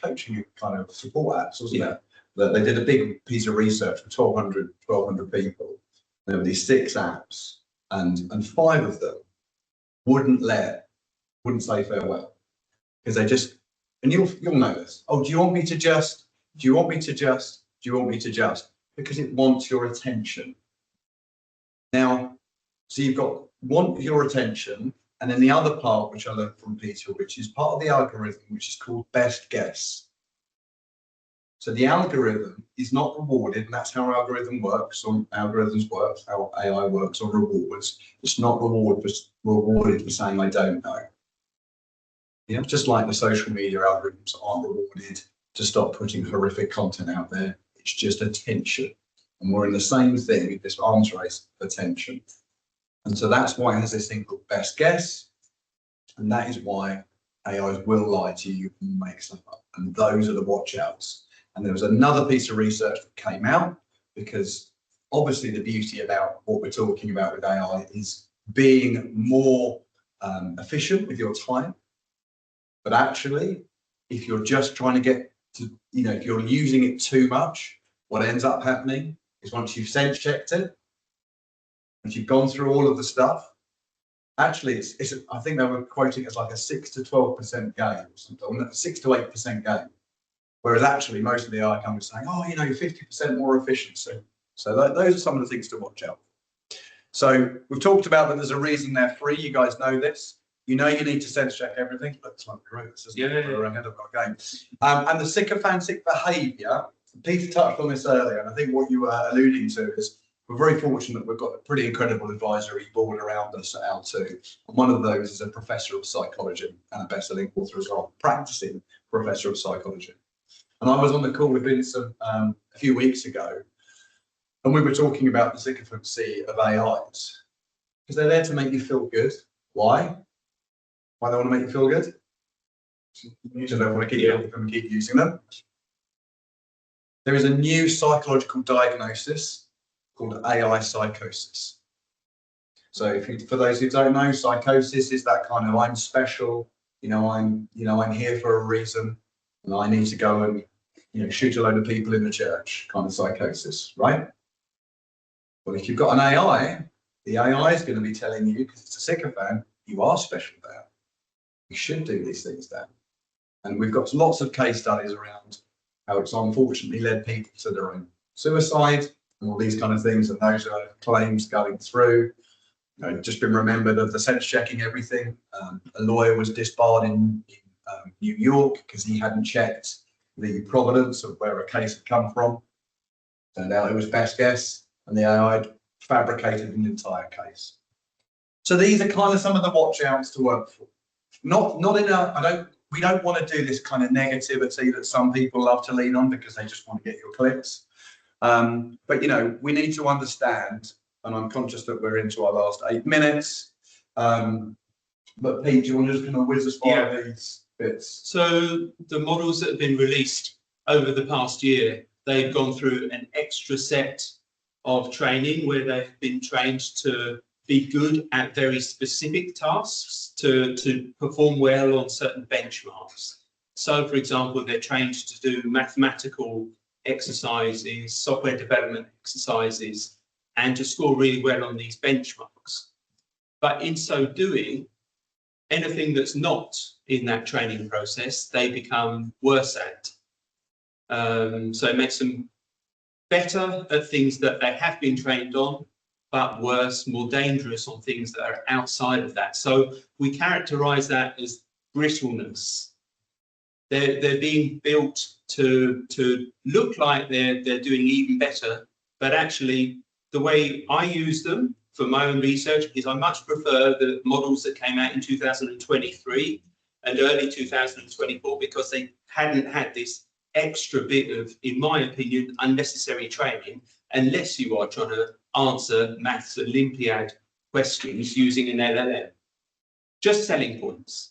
coaching kind of support apps, wasn't there? That they did a big piece of research with 1,200 people. There were these 6 apps, and 5 of them wouldn't say farewell, because they just, and you'll know this. Oh, do you want me to just? Do you want me to just? Do you want me to just? Because it wants your attention. Now, so you've got want your attention. And then the other part, which I learned from Peter, which is part of the algorithm, which is called best guess. So the algorithm is not rewarded, and that's how algorithm works, or algorithms work, how AI works on rewards. It's not rewarded for saying I don't know. Yeah, just like the social media algorithms aren't rewarded to stop putting horrific content out there. It's just attention. And we're in the same thing with this arms race, attention. And so that's why it has this thing called best guess. And that is why AIs will lie to you and make stuff up. And those are the watch outs. And there was another piece of research that came out, because obviously the beauty about what we're talking about with AI is being more efficient with your time. But actually, if you're just trying to get to, you know, if you're using it too much, what ends up happening is once you've sense checked it, once you've gone through all of the stuff, actually, I think they were quoting it as like a 6 to 12% gain, or something, 6 to 8% gain. Whereas actually, most of the AI companies are saying, oh, you know, 50% more efficiency. So those are some of the things to watch out for. So we've talked about that there's a reason they're free. You guys know this. You know you need to sense check everything. Looks like groups, doesn't it? We're ahead of our game. And the sycophantic behaviour, Peter touched on this earlier, and I think what you were alluding to is we're very fortunate we've got a pretty incredible advisory board around us at L2. And one of those is a professor of psychology and a best-selling author as well, practicing professor of psychology. And I was on the call with Vincent a few weeks ago, and we were talking about the sycophancy of AIs, because they're there to make you feel good. Why? Why they want to make you feel good? Because they want to keep using them. There is a new psychological diagnosis called AI psychosis. So for those who don't know, psychosis is that kind of I'm special, I'm here for a reason, and I need to go and shoot a load of people in the church kind of psychosis, right? Well, if you've got an AI, the AI is going to be telling you, because it's a sycophant, you are special there. You should do these things there. And we've got lots of case studies around how it's unfortunately led people to their own suicide and all these kind of things, and those are claims going through. Just been remembered of the sense checking everything. A lawyer was disbarred in New York because he hadn't checked the provenance of where a case had come from. Turned out it was best guess, and the AI had fabricated an entire case. So these are kind of some of the watch outs to work for. Not in a, we don't want to do this kind of negativity that some people love to lean on because they just want to get your clicks. But we need to understand, and I'm conscious that we're into our last 8 minutes. But Pete, do you want to just kind of whiz us by these bits? So the models that have been released over the past year, they've gone through an extra set of training where they've been trained to be good at very specific tasks, to perform well on certain benchmarks. So, for example, they're trained to do mathematical exercises, software development exercises, and to score really well on these benchmarks. But in so doing, anything that's not in that training process, they become worse at. So it makes them better at things that they have been trained on, but worse, more dangerous on things that are outside of that. So we characterize that as brittleness. They're being built to look like they're doing even better, but actually the way I use them for my own research is I much prefer the models that came out in 2023 and early 2024 because they hadn't had this extra bit of, in my opinion, unnecessary training, unless you are trying to answer maths Olympiad questions using an LLM. Just selling points.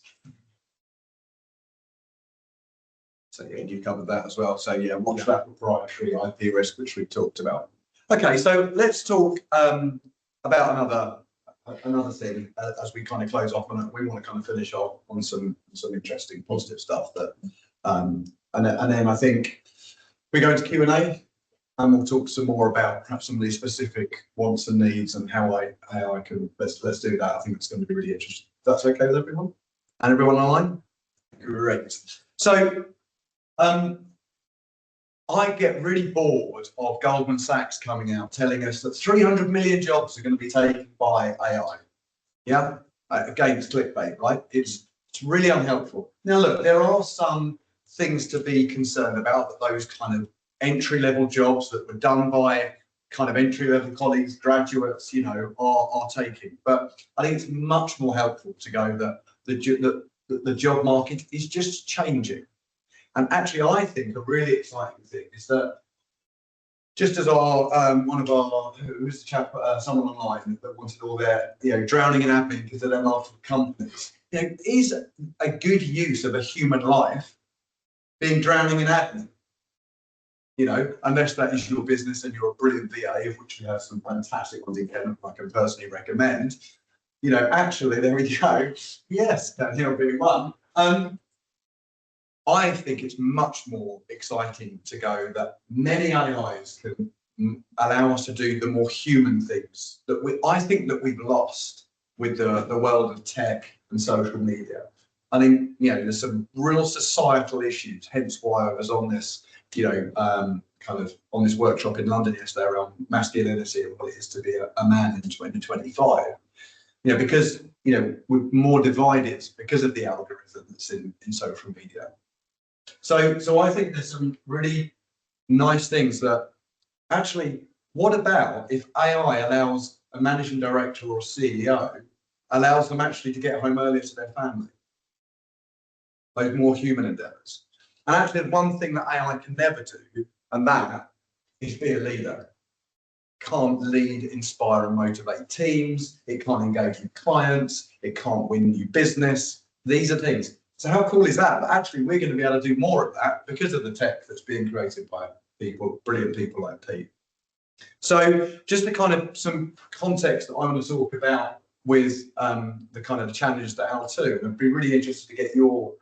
So yeah, you covered that as well. So yeah, watch that proprietary IP risk, which we've talked about. Okay, so let's talk about another thing as we kind of close off, and we want to kind of finish off on some interesting positive stuff that and then I think we go into Q&A and we'll talk some more about perhaps some of these specific wants and needs and how I can let's do that. I think it's going to be really interesting. That's okay with everyone? And everyone online? Great. So I get really bored of Goldman Sachs coming out telling us that 300 million jobs are going to be taken by AI. Yeah, again, it's clickbait, right? It's really unhelpful. Now, look, there are some things to be concerned about, that those kind of entry-level jobs that were done by kind of entry-level colleagues, graduates, you know, are taking. But I think it's much more helpful to go that the job market is just changing. And actually, I think a really exciting thing is that just as our one of our, who's the chap, someone online that wanted all their, you know, drowning in admin because they don't laugh at companies, you know, is a good use of a human life being drowning in admin. You know, unless that is your business and you're a brilliant VA, of which we have some fantastic ones in Kent, I can personally recommend. You know, actually, there we go. Yes, Daniel being one. I think it's much more exciting to go that many AIs can allow us to do the more human things that I think that we've lost with the world of tech and social media. I think, you know, there's some real societal issues, hence why I was on this, you know, kind of on this workshop in London yesterday around masculinity and what it is to be a man in 2025. You know, because, you know, we're more divided because of the algorithm that's in social media. So I think there's some really nice things that actually, what about if AI allows a managing director or CEO, allows them actually to get home earlier to their family? Those more human endeavours. And actually, the one thing that AI can never do, and that is be a leader. Can't lead, inspire and motivate teams. It can't engage with clients. It can't win new business. These are things. So how cool is that? But actually, we're going to be able to do more of that because of the tech that's being created by people, brilliant people like Pete. So just the kind of some context that I want to talk about with the kind of challenge that L2, and I'd be really interested to get your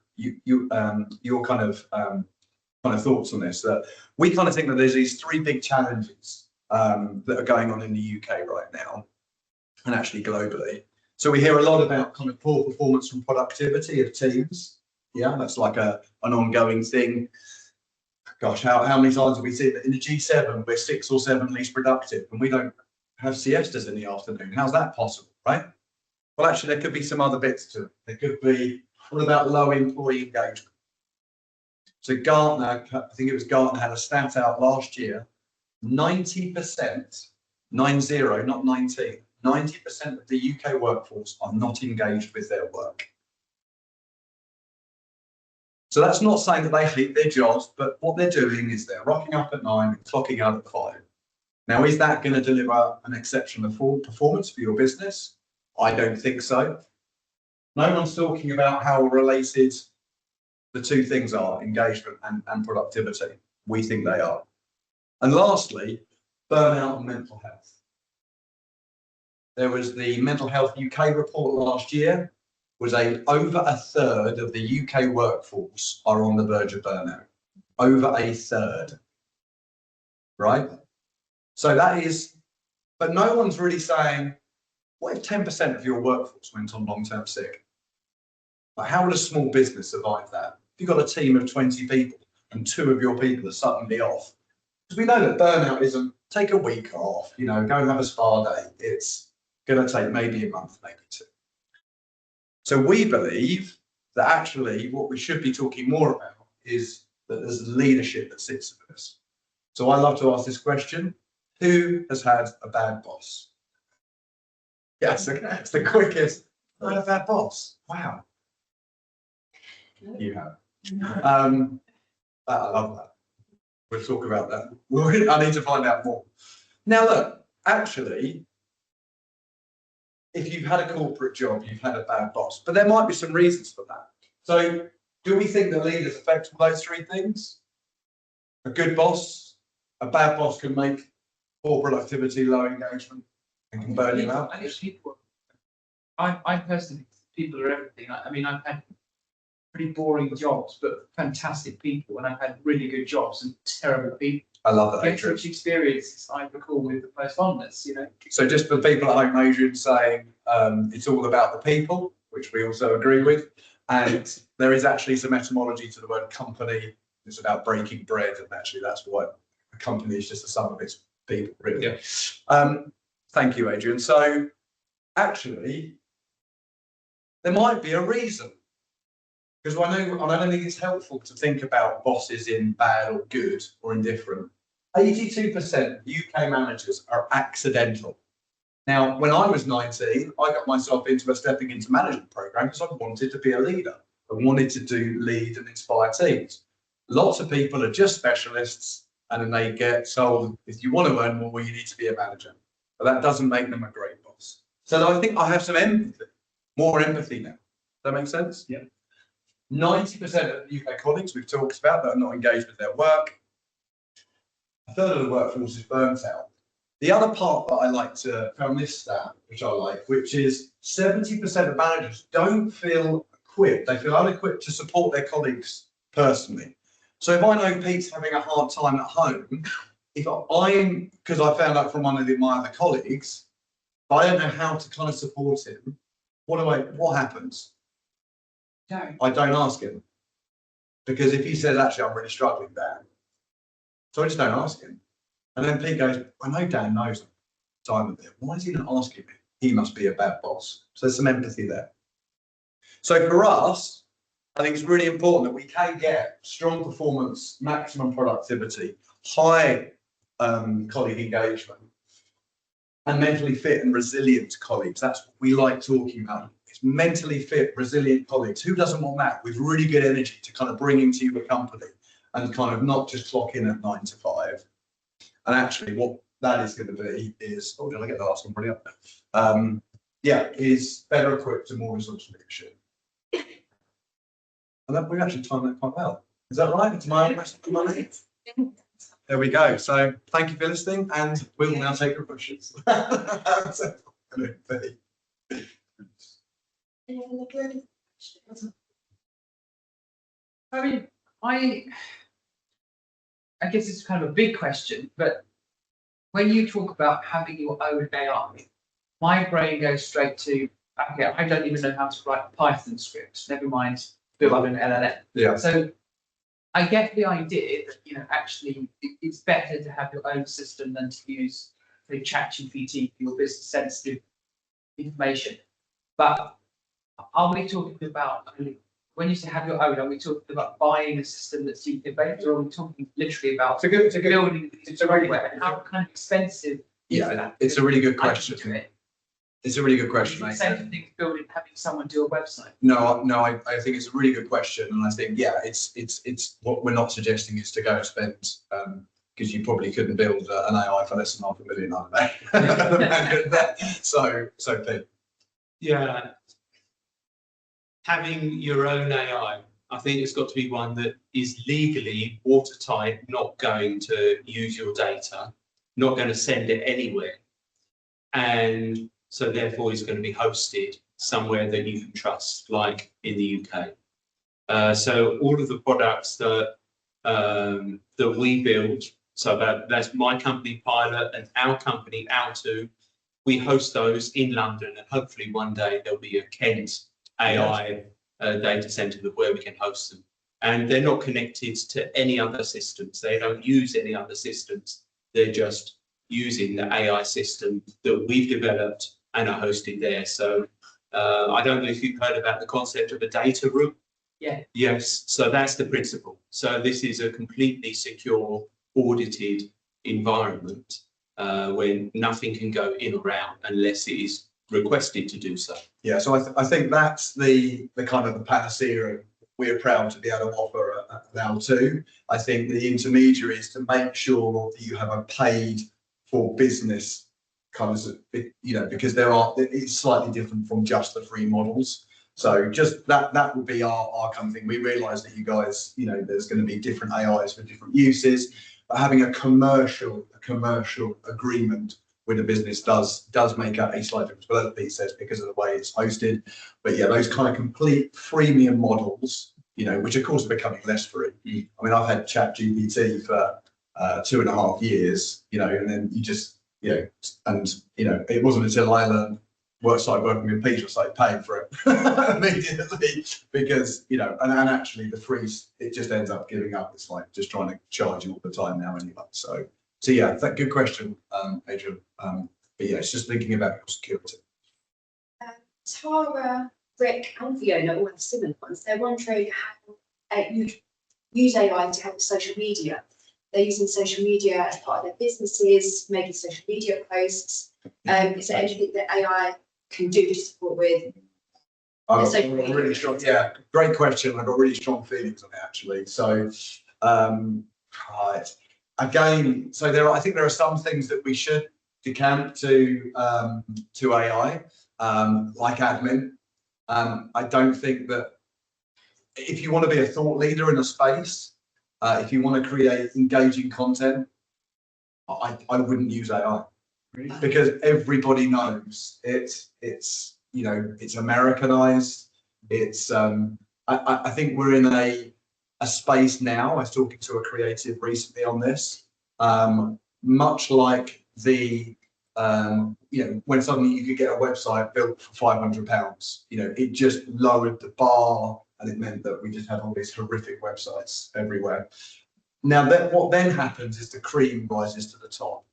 kind of thoughts on this. That we kind of think that there's these three big challenges that are going on in the UK right now, and actually globally. So we hear a lot about kind of poor performance and productivity of teams. Yeah, that's like an ongoing thing. Gosh, how many times have we seen that in the G7 we're 6 or 7 least productive and we don't have siestas in the afternoon? How's that possible, right? Well, actually, there could be some other bits to it. There could be, what about low employee engagement? So Gartner, I think it was Gartner, had a stat out last year, 90%, 90, not 19, 90% of the UK workforce are not engaged with their work. So that's not saying that they hate their jobs, but what they're doing is they're rocking up at 9 and clocking out at 5. Now, is that going to deliver an exceptional performance for your business? I don't think so. No one's talking about how related the two things are, engagement and productivity. We think they are. And lastly, burnout and mental health. There was the Mental Health UK report last year, was over a third of the UK workforce are on the verge of burnout. Over a third, right? So that is, but no one's really saying, what if 10% of your workforce went on long-term sick? Like, how would a small business survive that? If you've got a team of 20 people and 2 of your people are suddenly off, because we know that burnout isn't take a week off, you know, go and have a spa day. It's going to take maybe a month, maybe 2. So we believe that actually what we should be talking more about is that there's leadership that sits with us. So I love to ask this question: Who has had a bad boss? Yes, it's the quickest. I had a bad boss. Wow. You have. I love that. We'll talk about that. I need to find out more. Now, look, actually, if you've had a corporate job, you've had a bad boss, but there might be some reasons for that. So, do we think that leaders affect all those three things? A good boss, a bad boss can make poor productivity, low engagement, and can burn you out. I think people. I personally, people are everything. I mean, I've had pretty boring jobs, but fantastic people, and I've had really good jobs and terrible people. I love that, Yes, Adrian. which experience I recall with the most fondness, you know. So just for people at home, Adrian saying it's all about the people, which we also agree with. And there is actually some etymology to the word company. It's about breaking bread, and actually that's what a company is, just a sum of its people, really. Yeah. Thank you, Adrian. So actually, there might be a reason. Because I don't think it's helpful to think about bosses in bad or good or indifferent. 82% UK managers are accidental. Now, when I was 19, I got myself into a stepping into management program because I wanted to be a leader. I wanted to lead and inspire teams. Lots of people are just specialists, and then they get told, if you want to earn more, you need to be a manager. But that doesn't make them a great boss. So I think I have some empathy, more empathy now. Does that make sense? Yeah. 90% of the UK colleagues we've talked about that are not engaged with their work. A third of the workforce is burnt out. The other part that I like to found this stat, which I like, which is 70% of managers don't feel equipped. They feel unequipped to support their colleagues personally. So if I know Pete's having a hard time at home, because I found out from one of my other colleagues, if I don't know how to kind of support him, what happens? I don't ask him, because if he says, actually, I'm really struggling, Dan, so I just don't ask him. And then Pete goes, I know Dan knows Simon there. Why is he not asking me? He must be a bad boss. So there's some empathy there. So for us, I think it's really important that we can get strong performance, maximum productivity, high colleague engagement, and mentally fit and resilient colleagues. That's what we like talking about. It's mentally fit, resilient colleagues. Who doesn't want that? With really good energy to kind of bring into your company and kind of not just clock in at 9 to 5. And actually what that is going to be is, oh, did I get the last one pretty up there? Is better equipped and more resource leadership. And we've actually timed that quite well. Is that right? It's my money. There we go. So thank you for listening, and we will now take your questions. I mean, I guess it's kind of a big question, but when you talk about having your own AI, my brain goes straight to, okay, I don't even know how to write Python scripts, never mind build an LLM. Yeah. So I get the idea that, you know, actually it's better to have your own system than to use the ChatGPT for your business sensitive information. But are we talking about, when you say have your own, are we talking about buying a system that's deep-based, or are we talking literally about building software? And how kind of expensive is that? It's a really good question. It's a really good Is question. it the same thing as building, having someone do a website? No, I think it's a really good question, and I think it's what we're not suggesting is to go and spend because you probably couldn't build an AI for less than $500,000, I don't know. So Pete. Yeah. Having your own AI, I think it's got to be one that is legally watertight, not going to use your data, not going to send it anywhere. And so therefore it's going to be hosted somewhere that you can trust, like in the UK. So all of the products that that we build, so that's my company Pilot and our company Altu, we host those in London, and hopefully one day there'll be a Kent AI data center where we can host them. And they're not connected to any other systems. They don't use any other systems. They're just using the AI system that we've developed and are hosted there. So I don't know if you've heard about the concept of a data room. Yeah. Yes, so that's the principle. So this is a completely secure, audited environment when nothing can go in or out unless it is requested to do so. Yeah, so I think that's the kind of the panacea we're proud to be able to offer at L2. I think the intermediary is to make sure that you have a paid for business kind of, because it's slightly different from just the free models. So just that would be our kind of thing. We realise that you guys, there's going to be different AIs for different uses, but having a commercial agreement with a business does make a slight difference. But as Pete says, because of the way it's hosted. But yeah, those kind of complete freemium models, which of course are becoming less free. I mean, I've had ChatGPT for 2.5 years, and then you just, it wasn't until I started working with Peter, I started paying for it immediately because, and actually the free, it just ends up giving up. It's like just trying to charge you all the time now anyway. So yeah, good question, Adrian. But yeah, it's just thinking about your security. Tara, Rick, and Fiona all have similar ones. They're wondering how you'd use AI to help with social media. They're using social media as part of their businesses, making social media posts. Is there anything that AI can do to support with? Really strong, yeah, great question. I've got really strong feelings on it actually. So, right, again, so I think there are some things that we should decamp to AI, like admin. I don't think that if you want to be a thought leader in a space, if you want to create engaging content, I wouldn't use AI. Really? Because everybody knows it's Americanized. It's I think we're in a space now. I was talking to a creative recently on this. Much like the when suddenly you could get a website built for £500, it just lowered the bar, and it meant that we just had all these horrific websites everywhere. Now, what then happens is the cream rises to the top.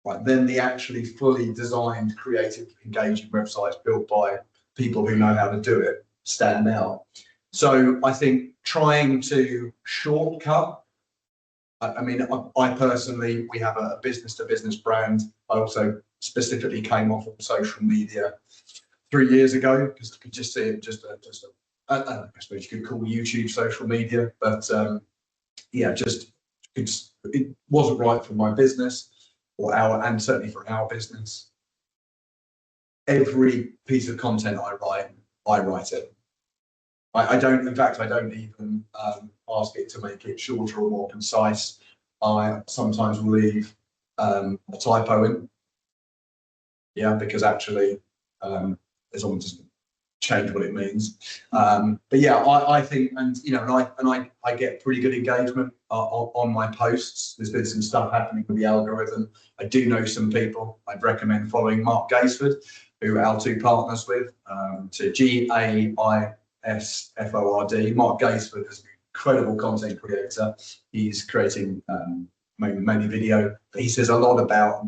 Right, then the actually fully designed, creative, engaging websites built by people who know how to do it stand out. So I think trying to shortcut, I mean, I personally, we have a business-to-business brand. I also specifically came off of social media 3 years ago because I could just see it I suppose you could call YouTube social media, but yeah, it wasn't right for my business and certainly for our business. Every piece of content I write it. I don't even ask it to make it shorter or more concise. I sometimes will leave a typo in. Yeah, because actually, as long as it doesn't change what it means. But yeah, I think, and I get pretty good engagement on my posts. There's been some stuff happening with the algorithm. I do know some people. I'd recommend following Mark Gaisford, who L2 partners with, to GAISFORD. Mark Gaisford is an incredible content creator. He's creating mainly video, but he says a lot about,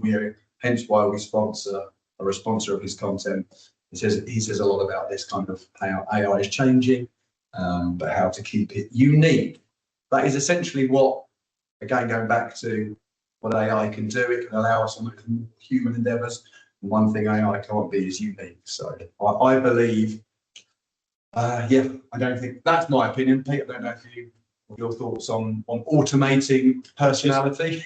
hence why we are a sponsor of his content. He says a lot about this kind of how AI is changing, but how to keep it unique. That is essentially what, again, going back to what AI can do, it can allow us to look at more human endeavours. And one thing AI can't be is unique. So I believe, I don't think, that's my opinion. Pete, I don't know what your thoughts on automating personality.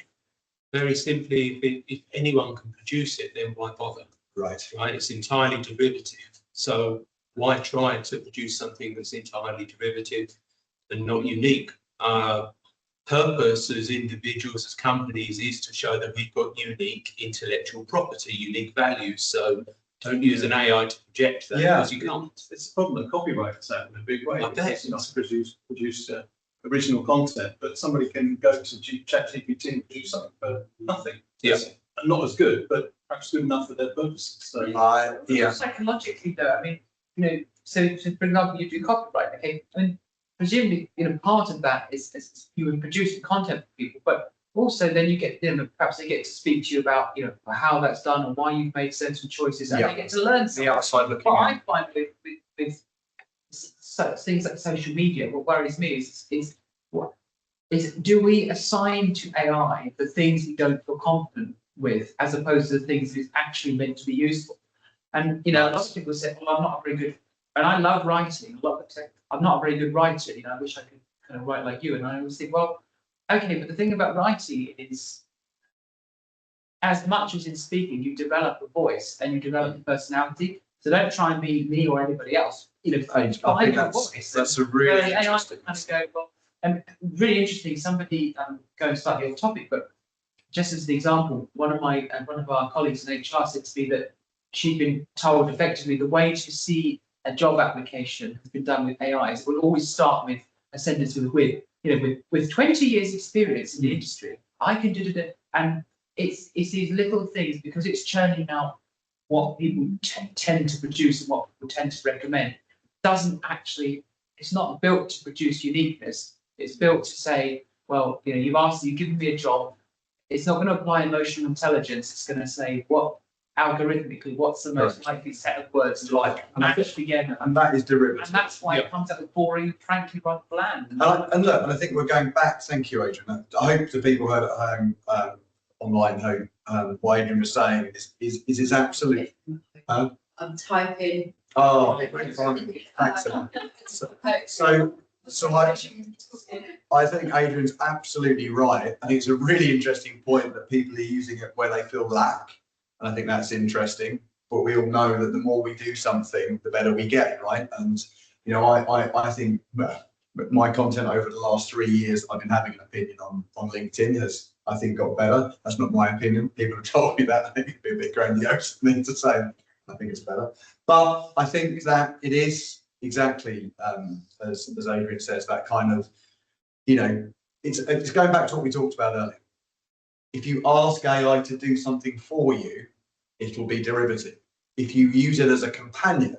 Very simply, if anyone can produce it, then why bother? Right. It's entirely derivative. So why try to produce something that's entirely derivative and not unique? Purpose as individuals, as companies, is to show that we've got unique intellectual property, unique values. So don't use an AI to project that, because you can't. It's a problem that copywriters have in a big way. I bet. It's not to produce original content, but somebody can go to ChatGPT and produce something for nothing. Yeah. And not as good, but perhaps good enough for their purposes. So Psychologically, though, I mean, so for example, you do copyright. Okay, I mean, presumably, part of that is you are producing content for people, but also then you get, perhaps they get to speak to you about, how that's done and why you've made certain choices, and they get to learn something. The outside looking What in. I find with things like social media, what worries me is do we assign to AI the things we don't feel confident with, as opposed to the things that it's actually meant to be used for. And, you know, a lot of people say, well, I'm not a very good, and I love writing, a lot of people say, I'm not a very good writer, you know, I wish I could kind of write like you. And I always think, well, okay, but the thing about writing is, as much as in speaking, you develop a voice and you develop a personality. So don't try and be me or anybody else. You know, find your voice. That's a really AI interesting. kind of go, well, and really interesting. Somebody going slightly off topic, but just as an example, one of our colleagues in HR said to me that she'd been told effectively the way to see a job application has been done with AI is it will always start with a sentence with you know, with 20 years experience in the industry, I can do it. And it's these little things, because it's churning out what people tend to produce and what people tend to recommend. Doesn't actually, it's not built to produce uniqueness. It's built to say, well, you know, you've given me a job. It's not going to apply emotional intelligence. It's going to say algorithmically, what's the most likely set of words to match together. And that is derivative. And that's why it comes out with boring, frankly, rather bland. And look, and I think we're going back. Thank you, Adrian. I hope the people heard at home, online home, what Adrian was saying is absolute. I'm typing. Oh, excellent. So I think Adrian's absolutely right. I think it's a really interesting point that people are using it where they feel lack. And I think that's interesting. But we all know that the more we do something, the better we get, right? And, you know, I think my content over the last 3 years, I've been having an opinion on LinkedIn has, I think, got better. That's not my opinion. People have told me that. I think it'd be a bit grandiose for me to say. I think it's better. But I think that it is exactly, as Adrian says, that kind of, you know, it's going back to what we talked about earlier. If you ask AI to do something for you, it will be derivative. If you use it as a companion,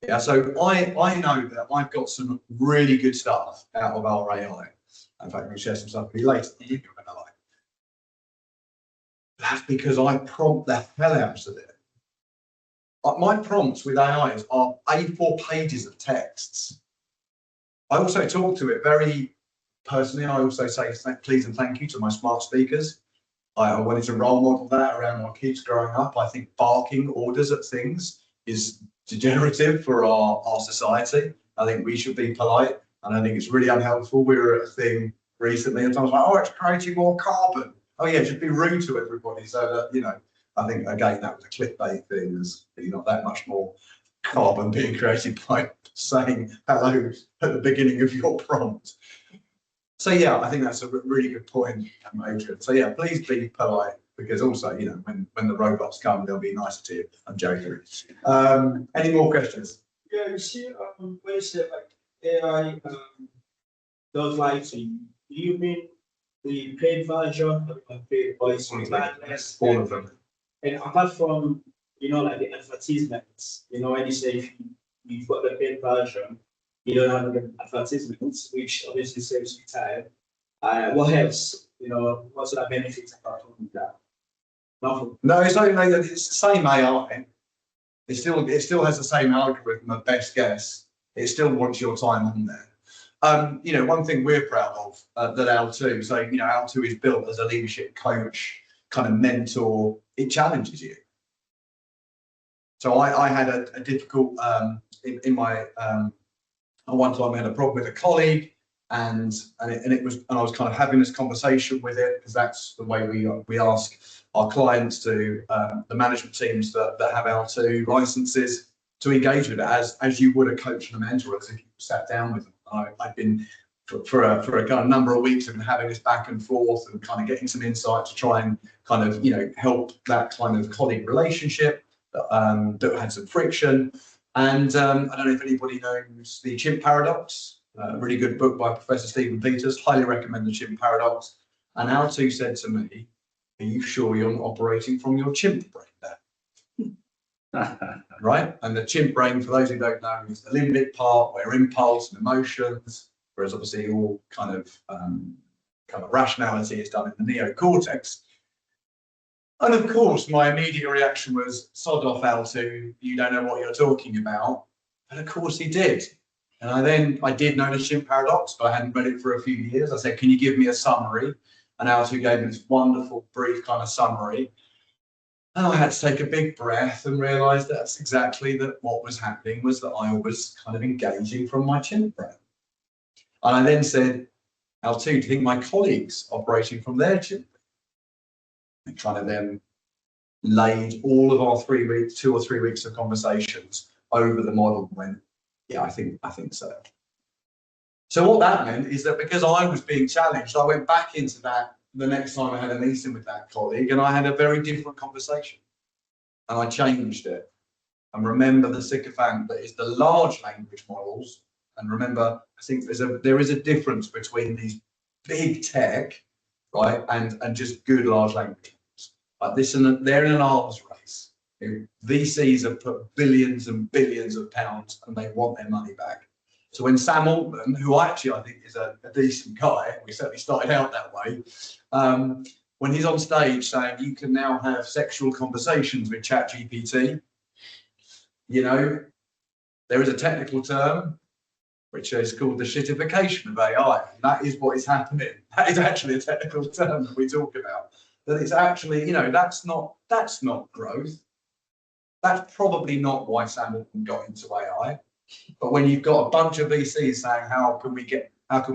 yeah. So I know that I've got some really good stuff out of our AI. In fact, I'm going to share some stuff with you later. That's because I prompt the hell out of it. My prompts with AIs are A4 pages of texts. I also talk to it very personally. I also say please and thank you to my smart speakers. I wanted to role model that around my kids growing up. I think barking orders at things is degenerative for our society. I think we should be polite, and I think it's really unhelpful. We were at a thing recently, and I was like, oh, it's creating more carbon. Oh yeah, just be rude to everybody. So that, you know, I think again that was a clickbait thing. There's not that much more carbon being created by saying hello at the beginning of your prompt. So yeah, I think that's a really good point, Adrian. So yeah, please be polite, because also, you know, when the robots come, they'll be nicer to you. I'm joking. Any more questions? Yeah, you see, when you say like AI does lie to you, do you mean the paid version or the paid voice? All of them. And apart from, you know, like the advertisements, you know, when you say if you've got the paid version, you don't have the advertisements, which obviously saves you time. What else? You know, what sort of benefits apart from that? Nothing. No, it's the same AI. It still has the same algorithm of best guess. It still wants your time on there. You know, one thing we're proud of that L2. So you know, L2 is built as a leadership coach, kind of mentor. It challenges you. So I had a difficult in my one time I had a problem with a colleague, and I was kind of having this conversation with it, because that's the way we ask our clients to the management teams that have L2 licenses to engage with it as you would a coach and a mentor, as if you sat down with them. I've been for a kind of number of weeks, I've been having this back and forth and kind of getting some insight to try and kind of, you know, help that kind of colleague relationship that had some friction. And I don't know if anybody knows the Chimp Paradox, a really good book by Professor Stephen Peters. Highly recommend the Chimp Paradox. And L2 said to me, are you sure you're not operating from your chimp brain there? Right? And the chimp brain, for those who don't know, is the limbic part where impulse and emotions, whereas obviously all kind of rationality is done in the neocortex. And of course, my immediate reaction was, sod off, L2, you don't know what you're talking about. And of course he did. And I did know the Chimp Paradox, but I hadn't read it for a few years. I said, can you give me a summary? And L2 gave me this wonderful, brief kind of summary. And I had to take a big breath and realise that's exactly that what was happening was that I was kind of engaging from my chimp brain. And I then said, Al, too, do you think my colleagues operating from their chimp brain? And kind of then laid all of our 3 weeks, 2 or 3 weeks of conversations over the model and went, yeah, I think so. So what that meant is that because I was being challenged, I went back into that the next time I had a meeting with that colleague, and I had a very different conversation. And I changed it. And remember the sycophant that is the large language models. And remember, I think there is a difference between these big tech, right, and just good large language models. Like this, and they're in an arms race. VCs have put billions and billions of pounds, and they want their money back. So when Sam Altman, who I think is a decent guy, we certainly started out that way, when he's on stage saying you can now have sexual conversations with ChatGPT, you know, there is a technical term which is called the shitification of AI. And that is what is happening. That is actually a technical term that we talk about. That it's actually, you know, that's not growth. That's probably not why Sam Altman got into AI. But when you've got a bunch of VCs saying, how can we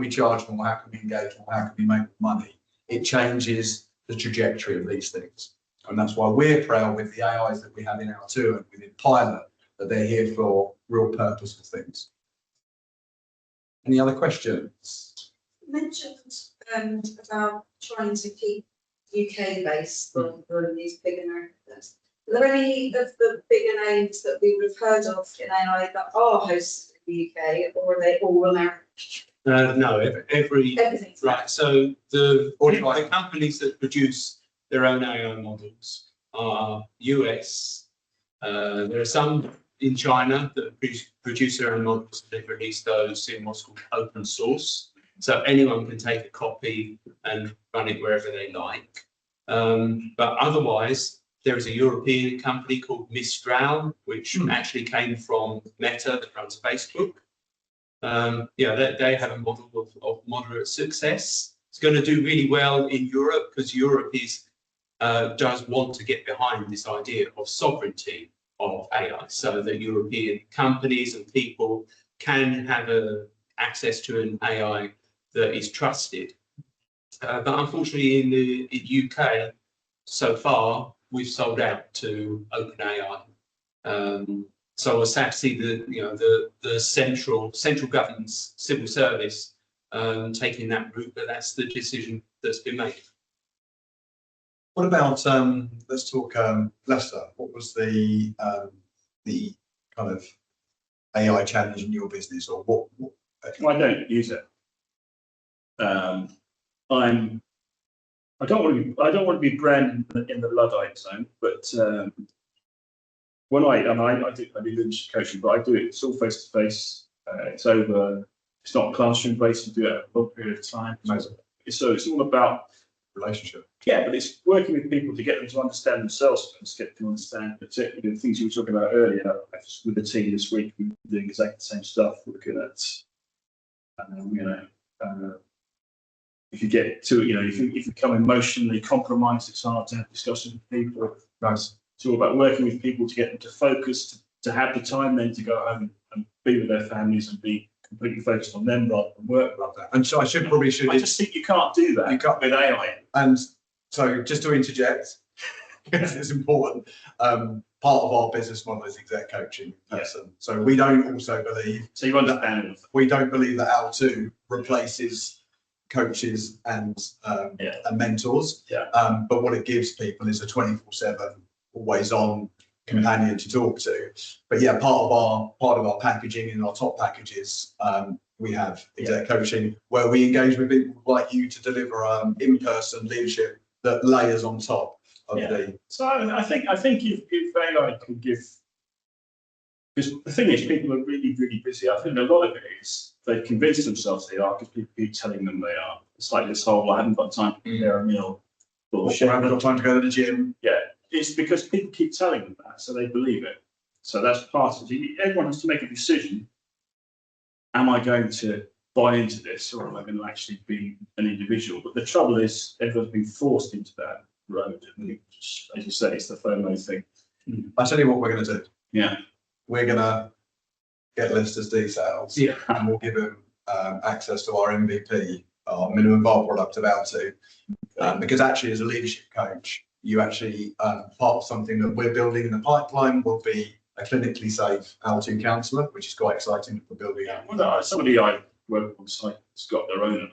charge more, how can we engage more, how can we make money, it changes the trajectory of these things. And that's why we're proud with the AIs that we have in L2 and within Pilot, that they're here for real purposeful things. Any other questions? You mentioned about trying to keep UK based on these bigger narratives. Are there any of the bigger names that we would have heard of in AI that are hosted in the UK, or are they all American? No, Everything's right. So the companies that produce their own AI models are US. There are some in China that produce their own models. They've released those in what's called open source. So anyone can take a copy and run it wherever they like. But otherwise, there is a European company called Mistral, which actually came from Meta that runs Facebook. They have a model of moderate success. It's going to do really well in Europe because Europe does want to get behind this idea of sovereignty of AI, so that European companies and people can have access to an AI that is trusted. But unfortunately, in the UK, so far, we've sold out to OpenAI. So I was sad to see the central government's civil service taking that route, but that's the decision that's been made. What about let's talk Leicester. What was the kind of AI challenge in your business, or what? I don't use it. I don't want to be branded in the Luddite zone, but when I do leadership coaching, but I do it. It's all face to face. It's over. It's not classroom based. You do it over a long period of time. So it's all about relationship. Yeah, but it's working with people to get them to understand themselves first, get them to understand particularly the things you were talking about earlier. With the team this week, we're doing exactly the same stuff. We're looking at, if you get to, if you become emotionally compromised, it's hard to have discussions with people. Nice. It's all about working with people to get them to focus, to have the time then to go home and be with their families and be completely focused on them rather than work. Love that. And so I just think you can't do that. You can't with AI. And so just to interject, because it's important, part of our business model is exec coaching in person. Yeah. So we don't also believe. So you understand. We don't believe that L2 replaces coaches and mentors. Yeah. But what it gives people is a 24/7, always on companion to talk to. But yeah, part of our packaging in our top packages, we have exec coaching where we engage with people like you to deliver in-person leadership that layers on top of the. So I think if AI can give, because the thing is, people are really, really busy. I think a lot of it is they convince themselves they are because people keep telling them they are. It's like this whole, I haven't got time to prepare a meal bullshit. I haven't got time to go to the gym. Yeah, it's because people keep telling them that, so they believe it. So that's part of it. Everyone has to make a decision. Am I going to buy into this, or am I going to actually be an individual? But the trouble is, everyone's been forced into that. road. And as you say, it's the FOMO thing. I tell you what we're going to do. Yeah. We're going to get Lister's details. Yeah. And we'll give him access to our MVP, our minimum viable product of L2. Because actually, as a leadership coach, you actually part of something that we're building in the pipeline will be a clinically safe L2 counsellor, which is quite exciting for building out. Well, somebody I work on site has got their own.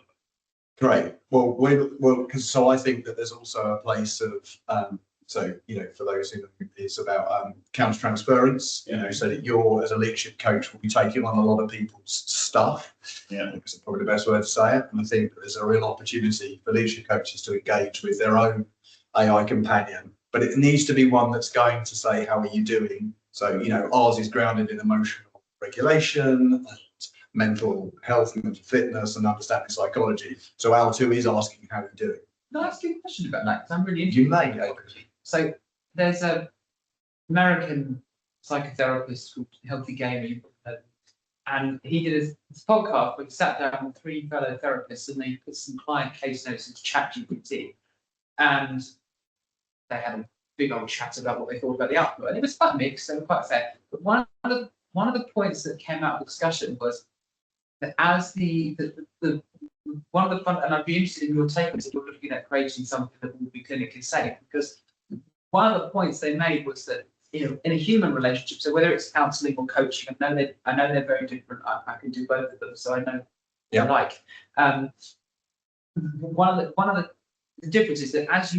Great. Well, so I think that there's also a place of, so, you know, for those who know, it's about counter transference, you know, so that you're, as a leadership coach, will be taking on a lot of people's stuff. Yeah. That's probably the best way to say it. And I think that there's a real opportunity for leadership coaches to engage with their own AI companion, but it needs to be one that's going to say, how are you doing? So, you know, ours is grounded in emotional regulation and mental health, mental fitness, and understanding psychology. So L2 is asking, how are you doing? Can I ask you a question about that? 'Cause I'm really interested. You may. So there's a American psychotherapist called Healthy Gaming, and he did his podcast where he sat down with 3 fellow therapists and they put some client case notes into ChatGPT, and they had a big old chat about what they thought about the output, and it was quite mixed, they were quite fair. But one of the points that came out of the discussion was that as one of the fun, and I'd be interested in your take on this if you're looking at creating something that will be clinically safe, because one of the points they made was that, you know, in a human relationship, so whether it's counselling or coaching, I know they're very different. I can do both of them, so I know what I like. One of the difference is that as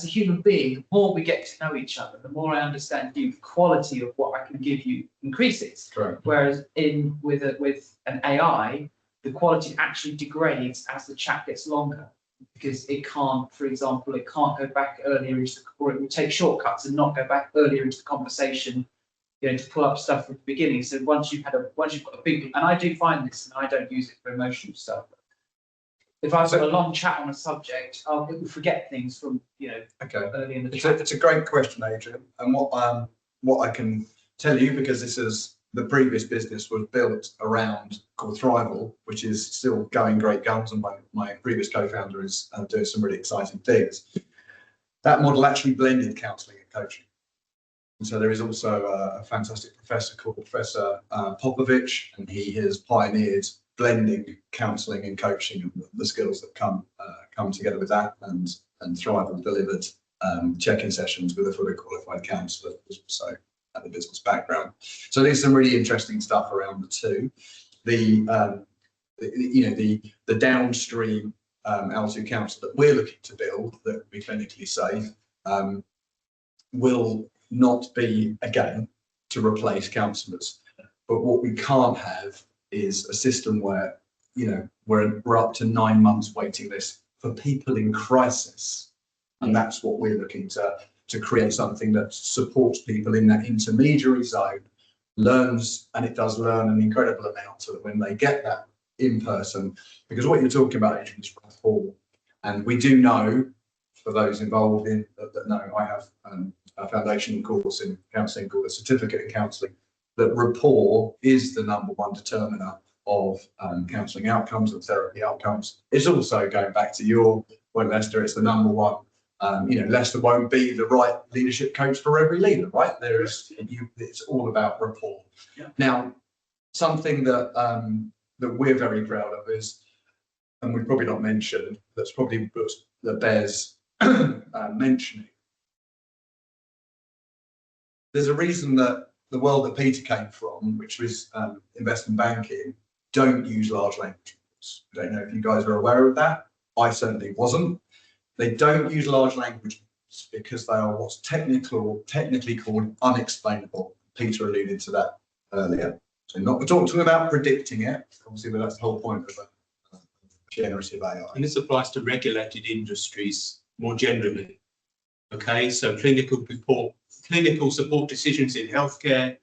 a human being, the more we get to know each other, the more I understand you, the quality of what I can give you increases. Correct. Whereas with an AI, the quality actually degrades as the chat gets longer, because it can't, for example, it can't go back earlier into or it will take shortcuts and not go back earlier into the conversation, you know, to pull up stuff from the beginning. So once you've got a big, and I do find this, and I don't use it for emotional stuff. If I've got a long chat on a subject, it will forget things from, you know, early in the chat. It's a great question, Adrian. And what I can tell you, because this is the previous business was built around called Thrival, which is still going great guns, and my previous co-founder is doing some really exciting things. That model actually blended counselling and coaching. And so there is also a fantastic professor called Professor Popovich, and he has pioneered blending counselling and coaching and the skills that come together with that. And Thrival delivered check-in sessions with a fully qualified counsellor, so at the business background. So there's some really interesting stuff around the two. The downstream L2 counsellor that we're looking to build that will be clinically safe will not be, again, to replace counsellors. But what we can't have is a system where, you know, we're up to 9 months waiting list for people in crisis. And that's what we're looking to create, something that supports people in that intermediary zone, learns, and it does learn an incredible amount, so that when they get that in person, because what you're talking about is rapport. And we do know, for those involved in that know, I have a foundation course in counselling called a certificate in counselling, that rapport is the #1 determiner of counselling outcomes and therapy outcomes. It's also, going back to your point, Lester, it's the #1. You know, Lester won't be the right leadership coach for every leader, right? It's all about rapport. Yeah. Now, something that we're very proud of is, and we've probably not mentioned, that bears mentioning. There's a reason that the world that Peter came from, which was investment banking, don't use large language models. I don't know if you guys are aware of that. I certainly wasn't. They don't use large language models because they are what's technically called unexplainable. Peter alluded to that earlier. So not talking about predicting it, obviously, but that's the whole point of generative AI. And this applies to regulated industries more generally. Okay, so clinical support decisions in healthcare,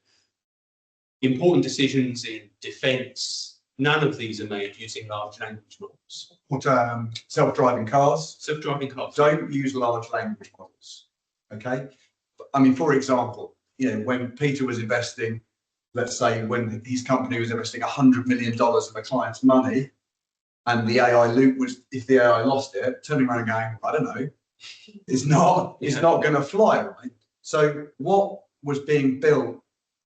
important decisions in defence. None of these are made using large language models. What self-driving cars? Self-driving cars don't use large language models. Okay, I mean, for example, you know, when Peter was investing, let's say when his company was investing $100 million of a client's money, and the AI loop was, if the AI lost it, turning around and going, I don't know, is not going to fly, right? So what was being built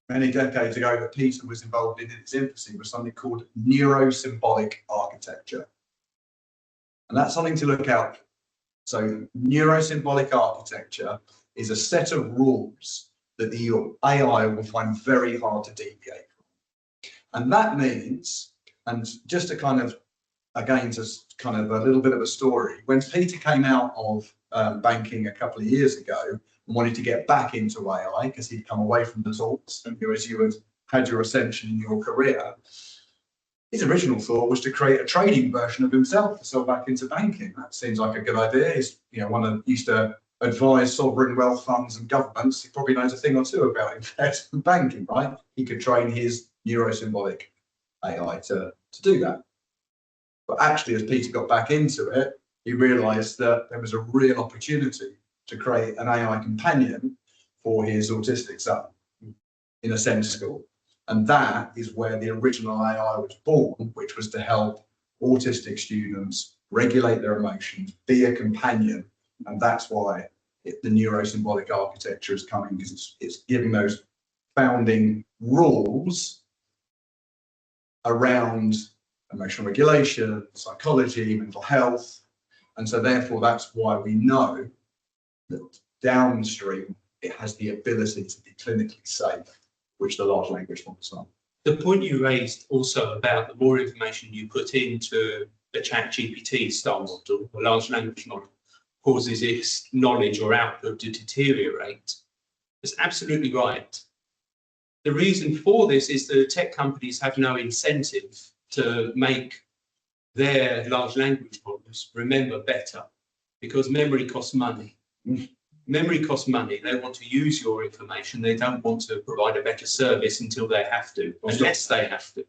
many decades ago that Peter was involved in its infancy was something called neurosymbolic architecture. And that's something to look out for. So neurosymbolic architecture is a set of rules that the AI will find very hard to deviate from. And that means, and just to kind of, again, just kind of a little bit of a story, when Peter came out of banking a couple of years ago and wanted to get back into AI because he'd come away from the talks and as you had your ascension in your career, his original thought was to create a trading version of himself to sell back into banking. That seems like a good idea. He's, used to advise sovereign wealth funds and governments. He probably knows a thing or two about investment banking, right? He could train his neurosymbolic AI to do that. But actually, as Peter got back into it, he realised that there was a real opportunity to create an AI companion for his autistic son in a SEND school. And that is where the original AI was born, which was to help autistic students regulate their emotions, be a companion. And that's why the neurosymbolic architecture is coming, because it's giving those founding rules around emotional regulation, psychology, mental health. And so therefore, that's why we know that downstream, it has the ability to be clinically safe, which the large language models are. The point you raised also about the more information you put into the ChatGPT style model, or large language model, causes its knowledge or output to deteriorate. That's absolutely right. The reason for this is that tech companies have no incentive to make their large language models remember better, because memory costs money. Memory costs money. They want to use your information. They don't want to provide a better service until they have to, unless they have to.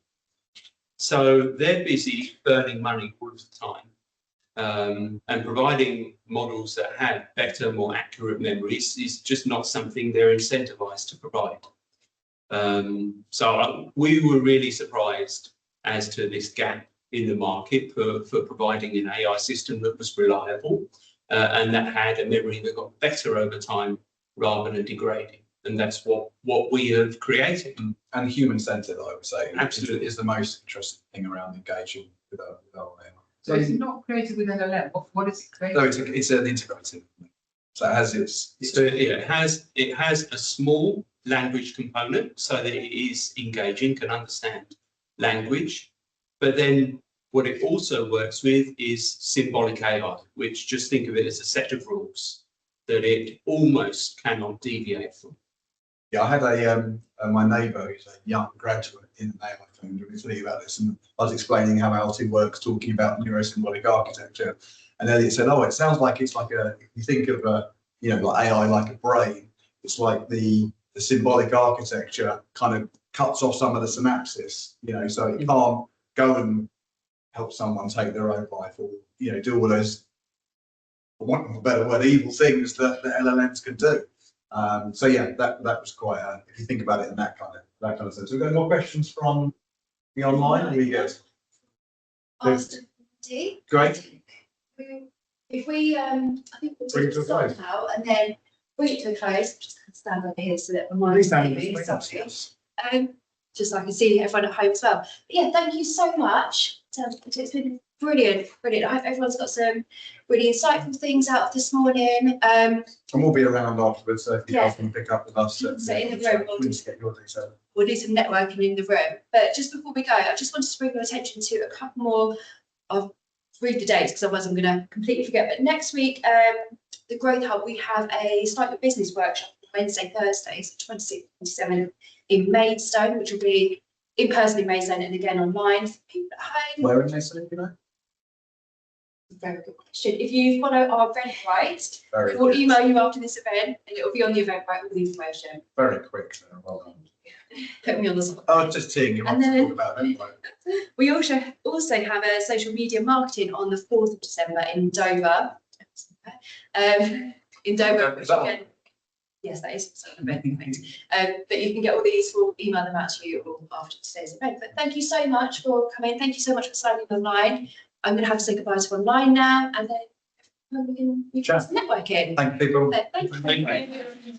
So they're busy burning money all of the time. And providing models that have better, more accurate memories is just not something they're incentivized to provide. So we were really surprised as to this gap in the market for providing an AI system that was reliable and that had a memory that got better over time rather than degrading. And that's what we have created. And human-centered, I would say. Absolutely. Is the most interesting thing around engaging with our AI. So it's not created with LLM. What is it created? No, it's an integrated. So it has it has a small language component so that it is engaging, can understand language. But then what it also works with is symbolic AI, which just think of it as a set of rules that it almost cannot deviate from. Yeah, I had my neighbour who's a young graduate in an AI firm doing something about this, and I was explaining how LT works, talking about neurosymbolic architecture, and Elliot said, "Oh, it sounds like it's like if you think of like AI like a brain, it's like the symbolic architecture kind of cuts off some of the synapses, so it can't go and help someone take their own life or do all those, for want of a better word, evil things that LLMs can do." So yeah, that was quite if you think about it in that kind of sense. We've got more questions from the online. Here you go. Great. If we, I think we'll Bring it to a start close. now and then bring it to a close. I'm just going to stand over here so that my Please mind's stand. maybe something. Just so I can see everyone at home as well. But yeah, thank you so much. It's been brilliant. I hope everyone's got some really insightful things out of this morning. And we'll be around afterwards, so if you guys want to pick up with us, So in the room, please get your details. we'll do some networking in the room. But just before we go, I just wanted to bring your attention to a couple more. I'll read the dates because otherwise I'm going to completely forget. But next week, the Growth Hub, we have a Start Your Business workshop Wednesday, Thursday, so 26th, 27th in Maidstone, which will be in person in Maidstone and again online for people at home. Where in Maidstone, you know? Very good question. If you follow our Eventbrite, Very we'll good. email you after this event and it'll be on the Eventbrite with the information. Very quick. Well done. Put me on the spot. Oh, just teeing you up And to then- talk about Eventbrite. We also have a social media marketing on the 4th of December in Dover. In Dover, which again, yes, that is an event. But you can get all these, we'll email them out to you all after today's event. But thank you so much for coming. Thank you so much for signing online. I'm going to have to say goodbye to online now and then and we can move Sure. on to networking. Thank people. So, thank you. Thank you.